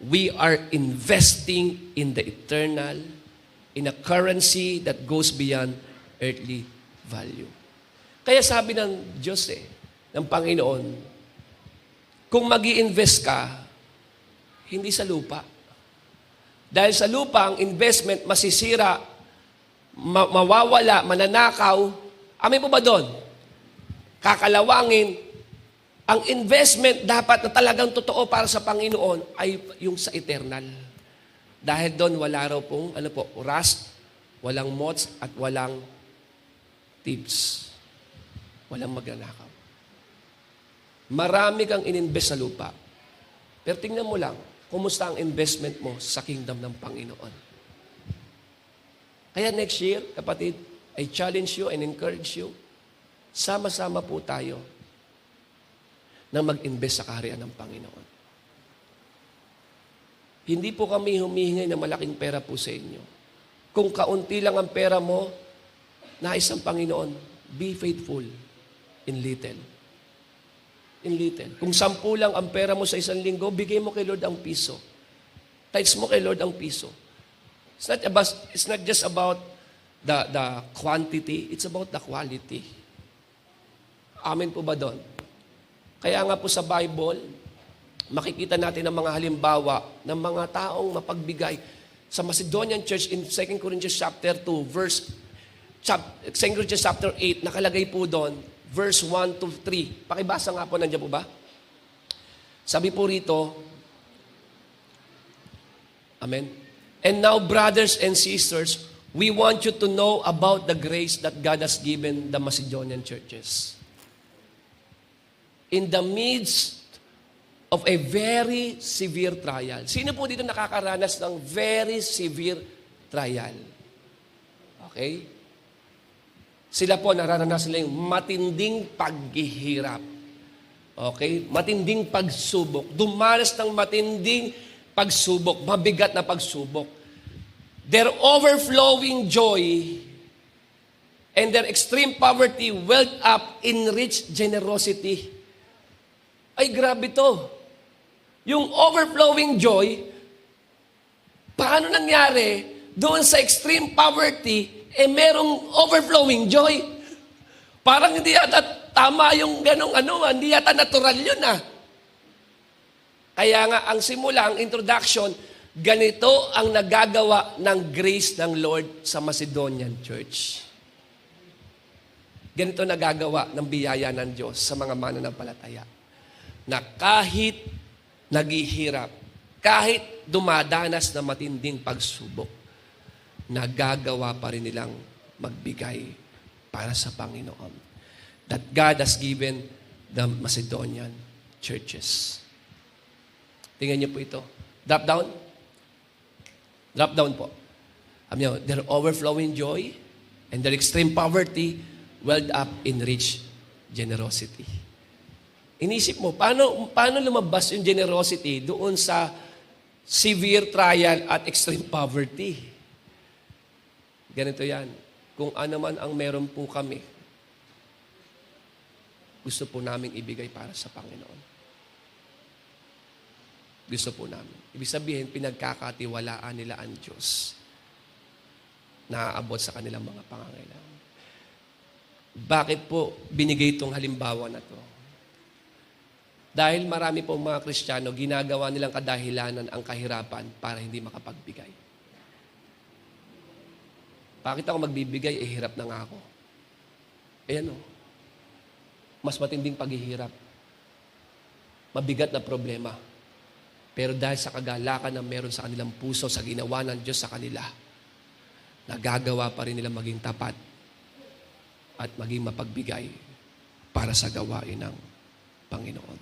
We are investing in the eternal, in a currency that goes beyond earthly value. Kaya sabi ng Diyos ng Panginoon, kung mag-i-invest ka, hindi sa lupa. Dahil sa lupa, ang investment masisira, mawawala, mananakaw. Amin po ba doon? Kakalawangin. Ang investment dapat na talagang totoo para sa Panginoon ay yung sa eternal. Dahil doon wala raw pong, rust, walang moths at walang thieves. Walang magnanakaw. Marami kang ininvest sa lupa. Pero tingnan mo lang, kumusta ang investment mo sa kingdom ng Panginoon. Kaya next year, kapatid, I challenge you and encourage you, sama-sama po tayo na mag-invest sa kaharian ng Panginoon. Hindi po kami humihingi ng malaking pera po sa inyo. Kung kaunti lang ang pera mo, nais ang Panginoon, be faithful in little. In little. Kung 10 lang ang pera mo sa isang linggo, bigay mo kay Lord ang piso. Tithes mo kay Lord ang piso. It's not just about the quantity, it's about the quality. Amen po ba doon? Kaya nga po sa Bible, makikita natin ang mga halimbawa ng mga taong mapagbigay. Sa Macedonian Church in 2 Corinthians chapter 2, 2 Corinthians chapter 8, nakalagay po doon, verse 1 to 3. Pakibasa nga po, nandiyan po ba? Sabi po rito, Amen. And now, brothers and sisters, we want you to know about the grace that God has given the Macedonian churches. In the midst of a very severe trial. Sino po dito nakakaranas ng very severe trial? Okay? Sila po nararanasan nila yung matinding paghihirap. Okay? Matinding pagsubok. Dumanas ng matinding pagsubok. Mabigat na pagsubok. Their overflowing joy and their extreme poverty welled up in rich generosity. Ay, grabe to. Yung overflowing joy, paano nangyari doon sa extreme poverty, merong overflowing joy? Parang hindi yata tama yung ganong hindi yata natural yun Kaya nga, ang simula, ang introduction, ganito ang nagagawa ng grace ng Lord sa Macedonian Church. Ganito nagagawa ng biyaya ng Diyos sa mga mananampalataya. Na kahit naghihirap, kahit dumadanas na matinding pagsubok, nagagawa pa rin nilang magbigay para sa Panginoon. That God has given the Macedonian churches. Tingnan niyo po ito. Drop down. Drop down po. Their overflowing joy and their extreme poverty welled up in rich generosity. Inisip mo, paano lumabas yung generosity doon sa severe trial at extreme poverty? Ganito yan. Kung ano man ang meron po kami, gusto po namin ibigay para sa Panginoon. Gusto po namin. Ibig sabihin, pinagkakatiwalaan nila ang Diyos na aabot sa kanilang mga pangangailangan. Bakit po binigay itong halimbawa na to? Dahil marami pong mga Kristiyano, ginagawa nilang kadahilanan ang kahirapan para hindi makapagbigay. Bakit ako magbibigay? Hirap na nga ako. Mas matinding paghihirap. Mabigat na problema. Pero dahil sa kagalakan na meron sa kanilang puso, sa ginawa ng Diyos sa kanila, nagagawa pa rin nila maging tapat at maging mapagbigay para sa gawain ng Panginoon.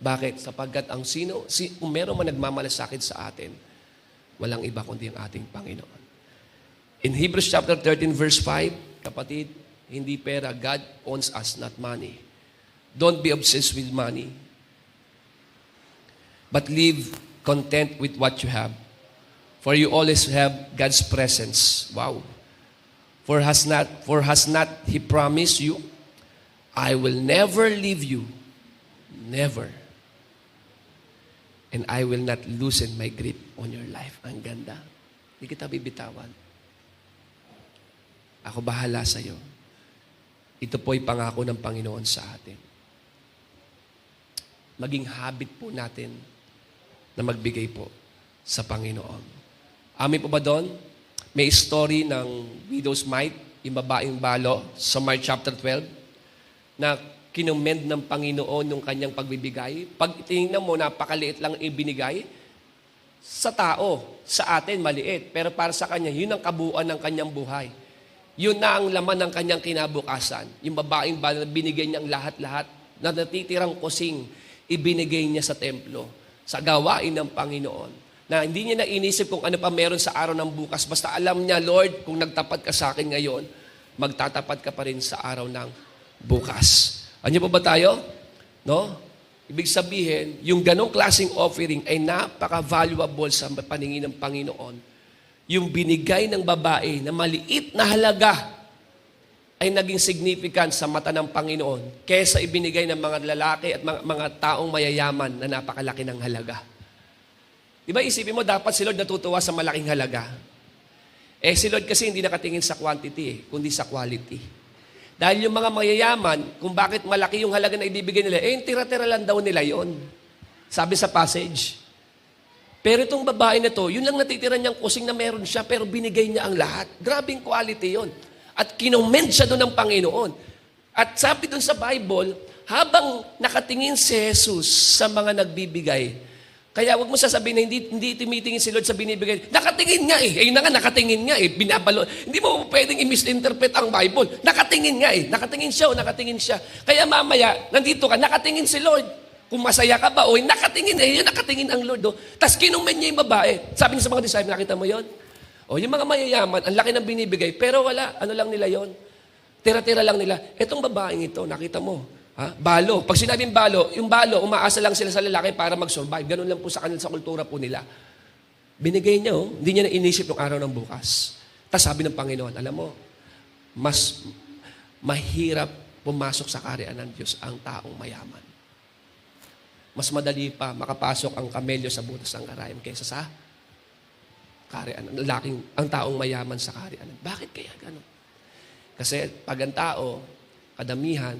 Bakit? Sapagkat kung meron man nagmamalasakit sa atin, walang iba kundi ang ating Panginoon. In Hebrews chapter 13 verse 5, kapatid, hindi pera, God owns us, not money. Don't be obsessed with money, but live content with what you have. For you always have God's presence. Wow. For has not He promised you, I will never leave you, never. And I will not loosen my grip on your life. Ang ganda. Hindi kita bibitawan. Ako bahala sa iyo. Ito po'y pangako ng Panginoon sa atin. Maging habit po natin na magbigay po sa Panginoon. Amin po ba doon? May story ng widow's mite, yung babaeng balo, sa Mark chapter 12, na kinumend ng Panginoon yung kanyang pagbibigay. Pag tingnan mo, napakaliit lang ibinigay. Sa tao, sa atin, maliit. Pero para sa kanya, yun ang kabuuan ng kanyang buhay. Yun na ang laman ng kanyang kinabukasan. Yung babaeng balo, binigay niya ang lahat-lahat na natitirang kusing, ibinigay niya sa templo, sa gawain ng Panginoon. Na hindi niya na inisip kung ano pa meron sa araw ng bukas. Basta alam niya, Lord, kung nagtapat ka sa akin ngayon, magtatapat ka pa rin sa araw ng bukas. Ano po ba tayo? No? Ibig sabihin, yung ganong klaseng offering ay napaka-valuable sa paningin ng Panginoon. Yung binigay ng babae na maliit na halaga ay naging significant sa mata ng Panginoon kaysa ibinigay ng mga lalaki at mga taong mayayaman na napakalaki ng halaga. Di ba isipin mo, dapat si Lord natutuwa sa malaking halaga? Si Lord kasi hindi nakatingin sa quantity kundi sa quality. Dahil yung mga mayayaman, kung bakit malaki yung halaga na ibibigay nila, yung tira-tira lang daw nila yon. Sabi sa passage. Pero itong babae na to, yun lang natitira niyang kusing na meron siya, pero binigay niya ang lahat. Grabing quality yon. At kinommend siya doon ng Panginoon. At sabi doon sa Bible, habang nakatingin si Jesus sa mga nagbibigay, kaya wag mo sasabihin na hindi tumitingin si Lord sa binibigay. Nakatingin nga eh. Ayun na nga, nakatingin nga eh. Binabalo. Hindi mo pwedeng i-misinterpret ang Bible. Nakatingin nga eh. Nakatingin siya o nakatingin siya. Kaya mamaya, nandito ka, nakatingin si Lord. Kung masaya ka ba, o nakatingin eh. Nakatingin ang Lord. Oh. Tapos kinumen niya yung babae. Sabi niya sa mga disciples, nakita mo yon? O yung mga mayayaman, ang laki ng binibigay, pero wala, ano lang nila yon? Tira-tira lang nila. Etong babaeng ito, nakita mo. Balo. Pag sinabing balo, yung balo, umaasa lang sila sa lalaki para mag-survive. Ganun lang po sa kanila, sa kultura po nila. Binigay niya, hindi niya na inisip yung araw ng bukas. Tapos sabi ng Panginoon, alam mo, mas mahirap pumasok sa kaharian ng Diyos ang taong mayaman. Mas madali pa makapasok ang kamelyo sa butas ng karayom kaysa sa kaharian. Ang taong mayaman sa kaharian. Bakit kaya gano'n? Kasi pag ang tao, kadamihan,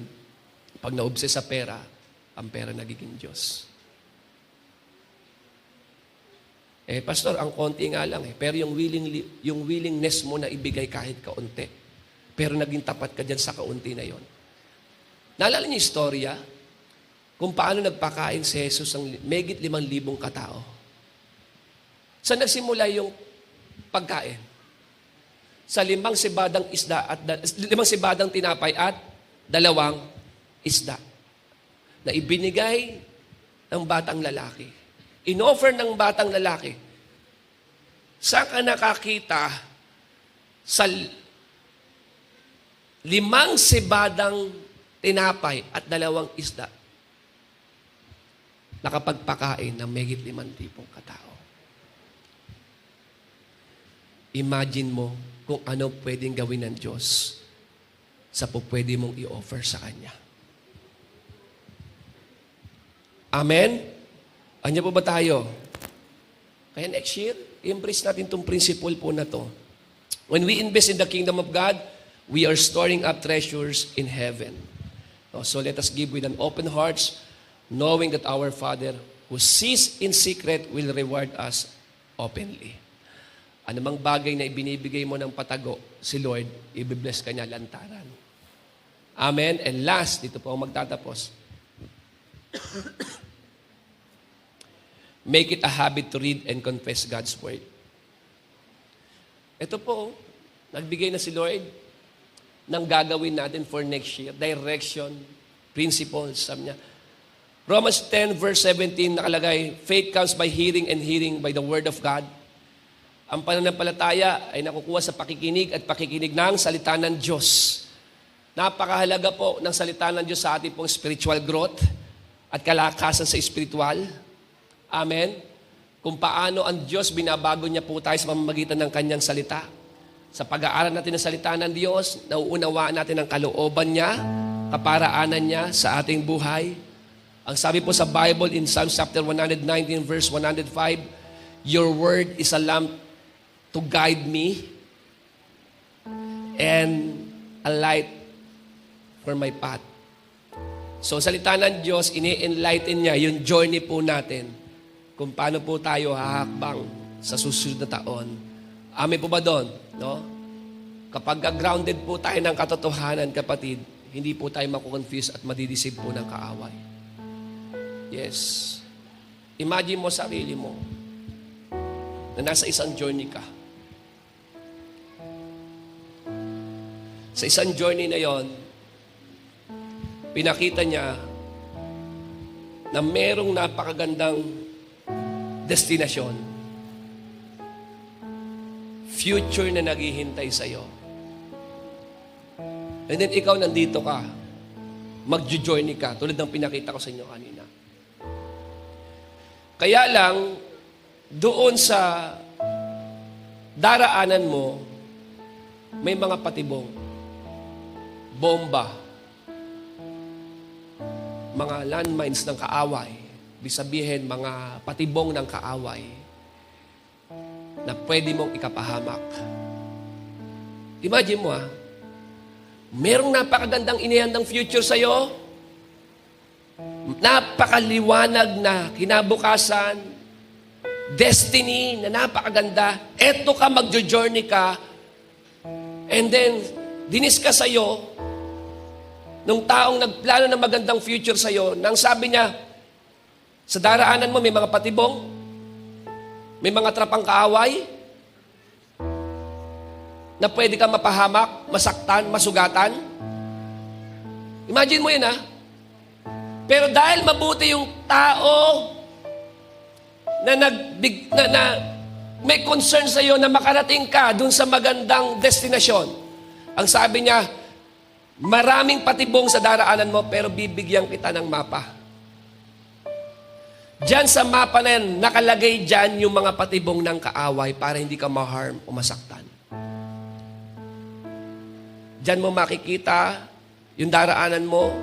pag naobses sa pera, ang pera nagiging Diyos. Pastor, ang konti nga lang eh. Pero yung willingness mo na ibigay kahit kaunti. Pero naging tapat ka dyan sa kaunti na yon. Naalala niyo yung istorya? Kung paano nagpakain si Jesus ang megit 5,000 katao. Saan nagsimula yung pagkain? Sa 5 sibadang isda at 5 sibadang tinapay at 2 isda na ibinigay ng batang lalaki. In-offer ng batang lalaki. Saan ka nakakita sa 5 sibadang tinapay at 2 isda nakapagpakain ng megit 5,000 katao? Imagine mo kung ano pwedeng gawin ng Diyos sa pwede mong i-offer sa Kanya. Amen? Anya po ba tayo? Kaya next year, i-embrace natin itong principle po na to. When we invest in the kingdom of God, we are storing up treasures in heaven. So let us give with an open hearts, knowing that our Father who sees in secret will reward us openly. Anumang bagay na ibinibigay mo ng patago, si Lord, ibibless ka niya lantaran. Amen? And last, dito po ako magtatapos. Make it a habit to read and confess God's Word. Ito po, nagbigay na si Lord ng gagawin natin for next year. Direction, principles, sabi niya. Romans 10 verse 17 nakalagay, faith comes by hearing and hearing by the Word of God. Ang pananampalataya ay nakukuha sa pakikinig at pakikinig ng salita ng Diyos. Napakahalaga po ng salita ng Diyos sa ating pong spiritual growth at kalakasan sa spiritual. Amen? Kung paano ang Diyos, binabago niya po tayo sa pamamagitan ng Kanyang salita. Sa pag-aaral natin ng salita ng Diyos, nauunawaan natin ang kalooban niya, kaparaanan niya sa ating buhay. Ang sabi po sa Bible in Psalm chapter 119 verse 105, your word is a lamp to guide me and a light for my path. So, salita ng Diyos, ini-enlighten niya yung journey po natin kung paano po tayo hahakbang sa susunod na taon. Amen po ba doon? No? Kapag grounded po tayo ng katotohanan, kapatid, hindi po tayo makukonfuse at madidisib po ng kaaway. Yes. Imagine mo sarili mo na nasa isang journey ka. Sa isang journey na yon, pinakita niya na merong napakagandang destinasyon. Future na naghihintay sa'yo. And then ikaw nandito ka. Magjo-journey ka. Tulad ng pinakita ko sa inyo kanina. Kaya lang, doon sa daraanan mo, may mga patibong. Bomba. Mga landmines ng kaaway. Ibig sabihin, mga patibong ng kaaway na pwede mong ikapahamak. Imagine mo merong napakagandang inihandang future sa'yo, napakaliwanag na kinabukasan, destiny na napakaganda, eto ka, magjo-journey ka, and then, dinis ka sa'yo, nung taong nagplano ng magandang future sa'yo, nang sabi niya, sa daraanan mo may mga patibong, may mga trapang kaaway, na pwede ka mapahamak, masaktan, masugatan. Imagine mo yun Pero dahil mabuti yung tao na may concern sa iyo na makarating ka dun sa magandang destinasyon. Ang sabi niya, maraming patibong sa daraanan mo pero bibigyan kita ng mapa. Diyan sa mapa na yan, nakalagay dyan yung mga patibong ng kaaway para hindi ka ma-harm o masaktan. Diyan mo makikita yung daraanan mo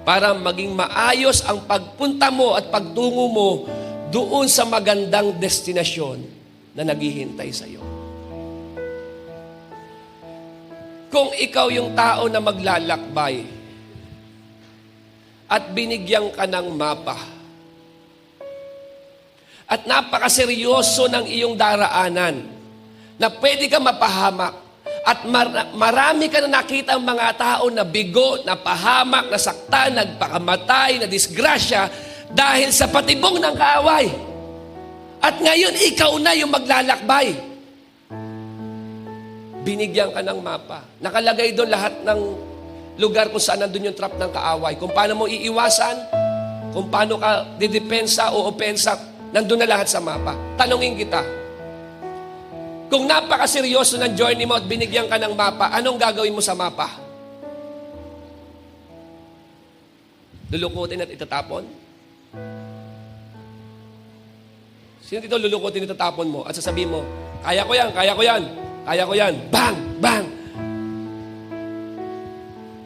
para maging maayos ang pagpunta mo at pagtungo mo doon sa magandang destinasyon na naghihintay sa iyo. Kung ikaw yung tao na maglalakbay at binigyan ka ng mapa at napakaseryoso ng iyong daraanan na pwede ka mapahamak, at marami ka na nakita ang mga tao na bigo, napahamak, nasaktan, nagpakamatay, na disgrasya dahil sa patibong ng kaaway. At ngayon, ikaw na yung maglalakbay. Binigyan ka ng mapa. Nakalagay doon lahat ng lugar kung saan nandun yung trap ng kaaway. Kung paano mo iiwasan, kung paano ka didepensa o opensa, nandun na lahat sa mapa. Tanungin kita, kung napakaseryoso ng journey mo at binigyan ka ng mapa, anong gagawin mo sa mapa? Lulukutin at itatapon? Sino dito lulukutin at itatapon mo at sasabihin mo, kaya ko yan, kaya ko yan, kaya ko yan. Bang! Bang!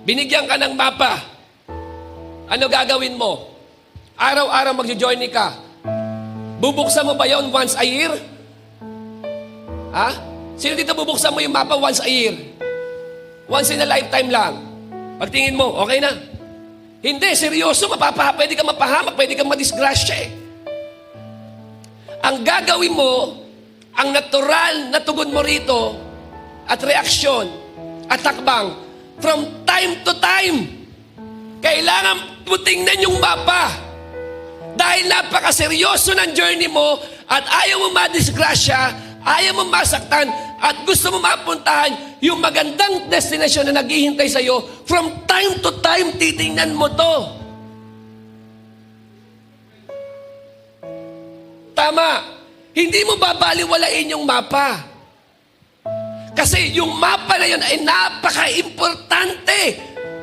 Binigyan ka ng mapa. Ano gagawin mo? Araw-araw magjo-journey ka. Bubuksan mo ba yon once a year? Sino dito bubuksan mo yung mapa once a year? Once in a lifetime lang. Pagtingin mo, okay na. Hindi, seryoso, pwede ka mapahamak, pwede ka madisgrasya Ang gagawin mo, ang natural na tugon mo rito, at reaksyon, at takbang, from time to time, kailangan putingnan yung mapa. Dahil napakaseryoso ng journey mo, at ayaw mo madisgrasya, ayaw mo masaktan at gusto mo mapuntahan yung magandang destinasyon na naghihintay sa iyo, from time to time, titingnan mo to. Tama. Hindi mo babaliwalain yung mapa. Kasi yung mapa na yun ay napaka-importante.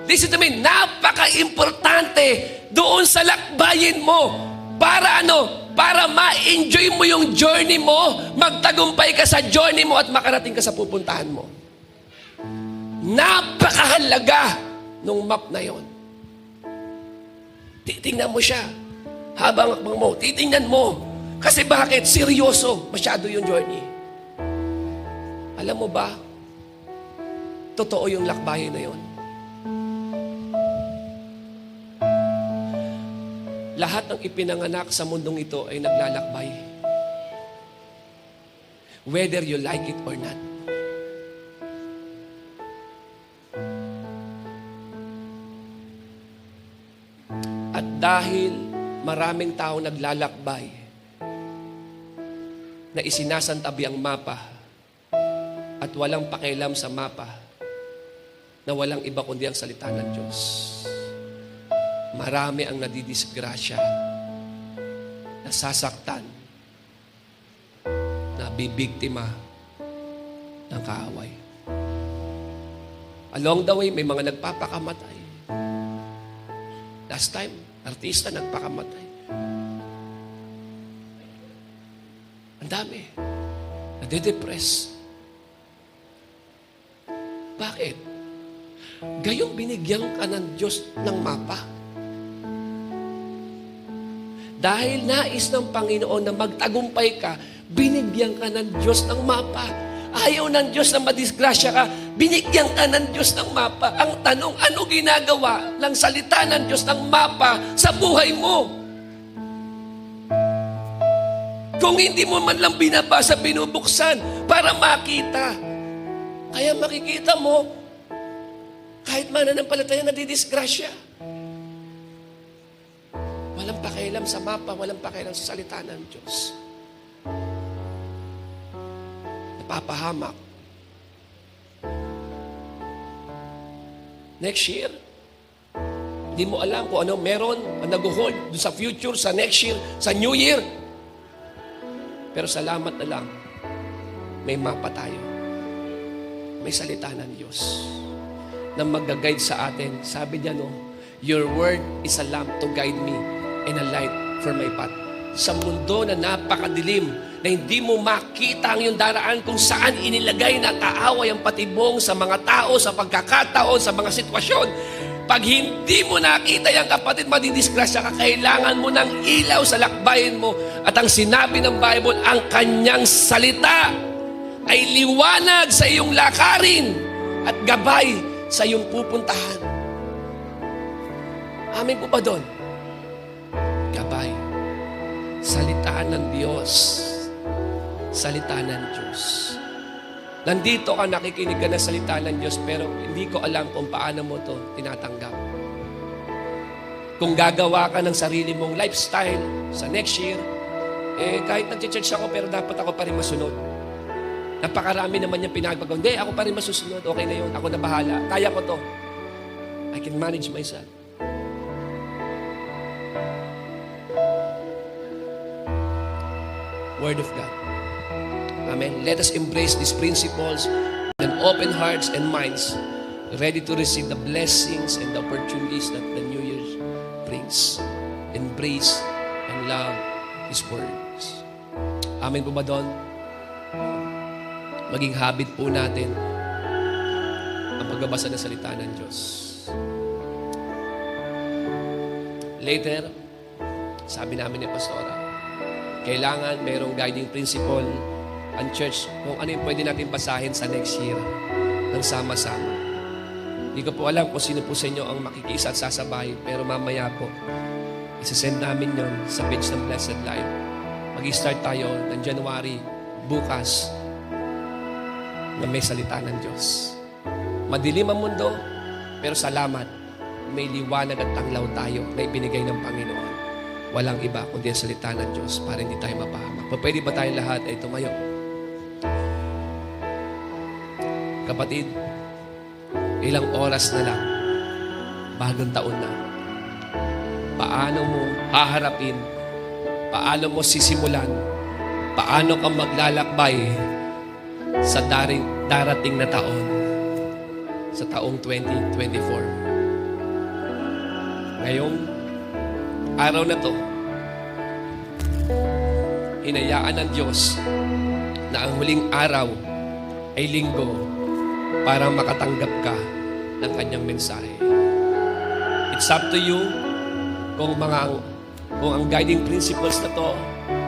Listen to me, napaka-importante doon sa lakbayin mo. Para Para ma-enjoy mo yung journey mo, magtagumpay ka sa journey mo at makarating ka sa pupuntahan mo. Napakahalaga nung map na yon. Titingnan mo siya. Habang akbang mo, titingnan mo. Kasi bakit? Seryoso. Masyado yung journey. Alam mo ba? Totoo yung lakbayin na yon. Lahat ng ipinanganak sa mundong ito ay naglalakbay. Whether you like it or not. At dahil maraming tao naglalakbay na isinasantabi ang mapa at walang pakialam sa mapa na walang iba kundi ang salita ng Diyos, marami ang nadidisgrasya, nasasaktan, nabibiktima ng kaaway. Along the way, may mga nagpapakamatay. Last time, artista nagpakamatay. Ang dami. Nade-depress. Bakit? Gayong binigyan ka ng Diyos ng mapa. Dahil nais ng Panginoon na magtagumpay ka, binigyan ka ng Diyos ng mapa. Ayaw ng Diyos na madisgrasya ka. Binigyan ka ng Diyos ng mapa. Ang tanong, ano ginagawa ng salita ng Diyos ng mapa sa buhay mo? Kung hindi mo man lang binabasa, binubuksan para makita. Kaya makikita mo, kahit mananampalataya na didisgrasya. Walang pakialam sa mapa, walang pakialam sa salita ng Diyos. Napapahamak. Next year, hindi mo alam kung ano meron ang nag-hold sa future, sa next year, sa new year. Pero salamat na lang, may mapa tayo. May salita ng Diyos na mag-guide sa atin. Sabi niya, no, your word is a lamp to guide me and a light for my path. Sa mundo na napakadilim, na hindi mo makita ang iyong daraan kung saan inilagay na kaaway ang patibong sa mga tao, sa pagkakataon, sa mga sitwasyon. Pag hindi mo nakita yan, kapatid, madidisgrasya ka. Kailangan mo ng ilaw sa lakbayin mo. At ang sinabi ng Bible, ang kanyang salita ay liwanag sa iyong lakarin at gabay sa iyong pupuntahan. Amin po ba doon? Gabay. Salita ng Diyos. Salita ng Diyos. Nandito ka, nakikinig ka ng salita ng Diyos, pero hindi ko alam kung paano mo to tinatanggap. Kung gagawa ka ng sarili mong lifestyle sa next year, kahit nag-church ako, pero dapat ako pa rin masunod. Napakarami naman yung pinagpagawa. Hindi, ako pa rin masusunod. Okay na yun. Ako na bahala. Kaya ko to. I can manage myself. Word of God. Amen. Let us embrace these principles with open hearts and minds, ready to receive the blessings and the opportunities that the New Year brings. Embrace and love His words. Amen po ba doon? Maging habit po natin ang pagbabasa ng salita ng Diyos. Later, sabi namin ni Pastora, kailangan mayroong guiding principle ang church kung ano yung pwede natin basahin sa next year ng sama-sama. Hindi ko po alam kung sino po sa inyo ang makikisa at sasabay, pero mamaya po, isasend namin yon sa page ng Blessed Life. Mag-start tayo ng January, bukas, na may salita ng Diyos. Madilim ang mundo, pero salamat, may liwanag at tanglaw tayo na ibinigay ng Panginoon. Walang iba kundi ang salita ng Diyos para hindi tayo mapahamak. Pwede ba tayong lahat ay tumayo? Kapatid, ilang oras na lang, bagong taon na. Paano mo haharapin? Paano mo sisimulan? Paano ka maglalakbay sa darating na taon? Sa taong 2024. Ngayong araw na to, hinayaan ng Diyos na ang huling araw ay linggo para makatanggap ka ng kanyang mensahe. It's up to you kung ang guiding principles na to,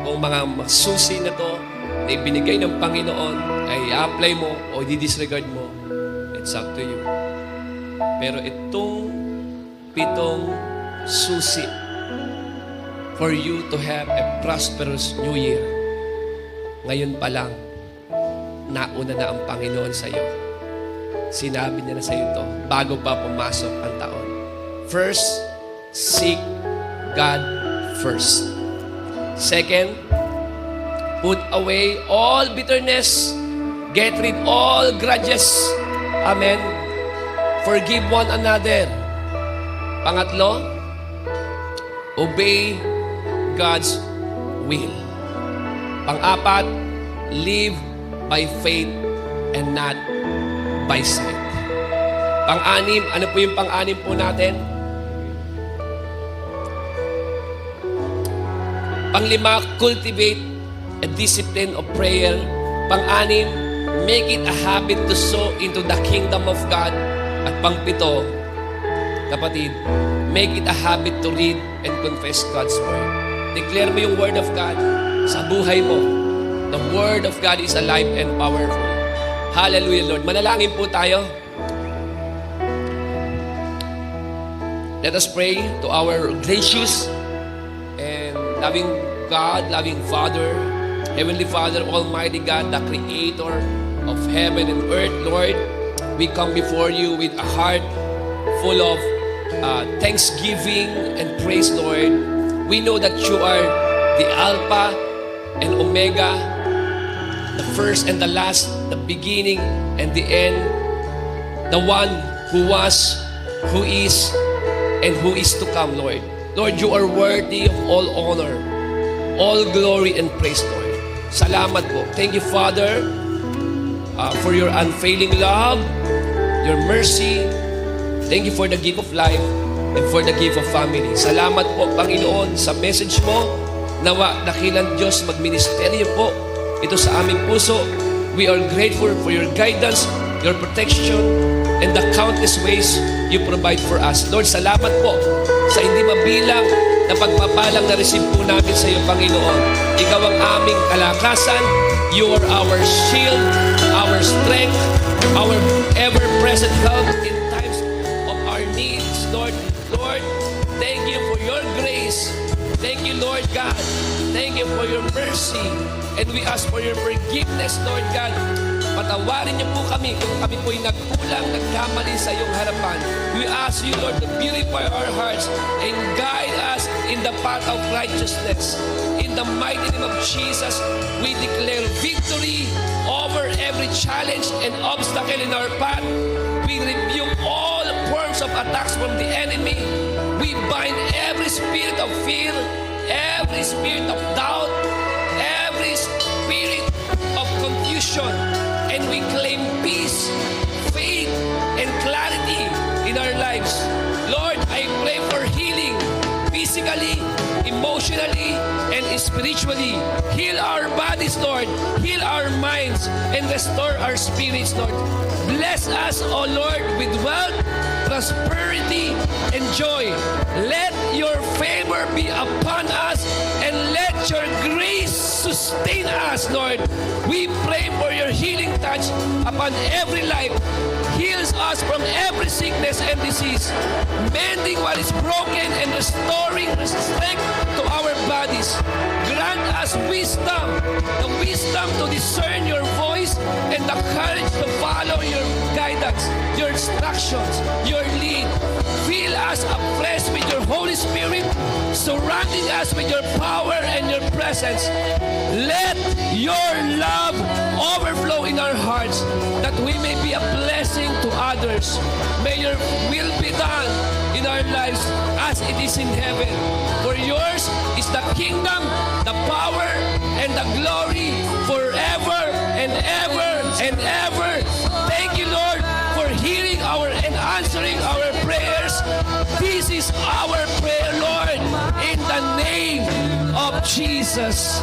kung mga susi na to na ibinigay ng Panginoon ay i-apply mo o i-disregard mo. It's up to you. Pero itong 7 susi for you to have a prosperous new year, ngayon pa lang, nauna na ang Panginoon sa iyo. Sinabi niya na sa iyo ito bago pa pumasok ang taon. First, seek God first. Second, put away all bitterness. Get rid all grudges. Amen. Forgive one another. Pangatlo, obey God's will. Pang-apat, live by faith and not by sight. Pang-anim, ano po yung pang-anim po natin? Pang-lima, cultivate a discipline of prayer. Pang-anim, make it a habit to sow into the kingdom of God. At pang-pito, kapatid, make it a habit to read and confess God's word. Declare mo yung word of God sa buhay mo. The word of God is alive and powerful. Hallelujah, Lord. Manalangin po tayo. Let us pray to our gracious and loving God, loving Father, Heavenly Father, Almighty God, the Creator of heaven and earth, Lord. We come before you with a heart full of thanksgiving and praise, Lord. We know that you are the Alpha and Omega, the first and the last, the beginning and the end, the one who was, who is, and who is to come, Lord. Lord, you are worthy of all honor, all glory and praise, Lord. Salamat po. Thank you, Father, for your unfailing love, your mercy. Thank you for the gift of life and for the gift of family. Salamat po, Panginoon, sa message mo. Nawa, dakilang Diyos, magministeryo po ito sa aming puso. We are grateful for your guidance, your protection, and the countless ways you provide for us. Lord, salamat po sa hindi mabilang na pagpapalang na receive po namin sa iyo, Panginoon. Ikaw ang aming kalakasan. You are our shield, our strength, our ever-present help in times of our needs, Lord. Lord, thank you for your grace. Thank you, Lord God. Thank you for your mercy. And we ask for your forgiveness, Lord God. Patawarin niyo po kami kung kami po'y nagkulang, nagkamali sa iyong harapan. We ask you, Lord, to purify our hearts and guide us in the path of righteousness. In the mighty name of Jesus, we declare victory over every challenge and obstacle in our path. We rebuke all forms of attacks from the enemy. We bind every spirit of fear, every spirit of doubt, every spirit of confusion, and we claim peace, faith, and clarity in our lives. Lord, I pray for healing physically, emotionally, and spiritually. Heal our bodies, Lord. Heal our minds and restore our spirits, Lord. Bless us, O Lord, with wealth, prosperity, and joy. Let your favor be upon us and let your grace sustain us, Lord. We pray for your healing touch upon every life. Heals us from every sickness and disease, mending what is broken and restoring strength to our bodies. Grant us wisdom, the wisdom to discern your voice and the courage to follow your guidance, your instructions, your lead. Fill us afresh with your Holy Spirit, surrounding us with your power and your presence. Let your love overflow in our hearts, that we may be a blessing to others. May your will be done in our lives as it is in heaven. For yours is the kingdom, the power, and the glory forever and ever and ever. Thank you, Lord, for hearing our and answering our prayers. This is our prayer, Lord, in the name of Jesus.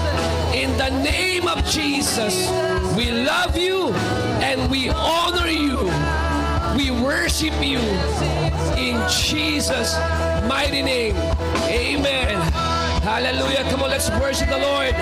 In the name of Jesus, we love you and we honor you. We worship you in Jesus' mighty name. Amen. Hallelujah. Come on, let's worship the Lord.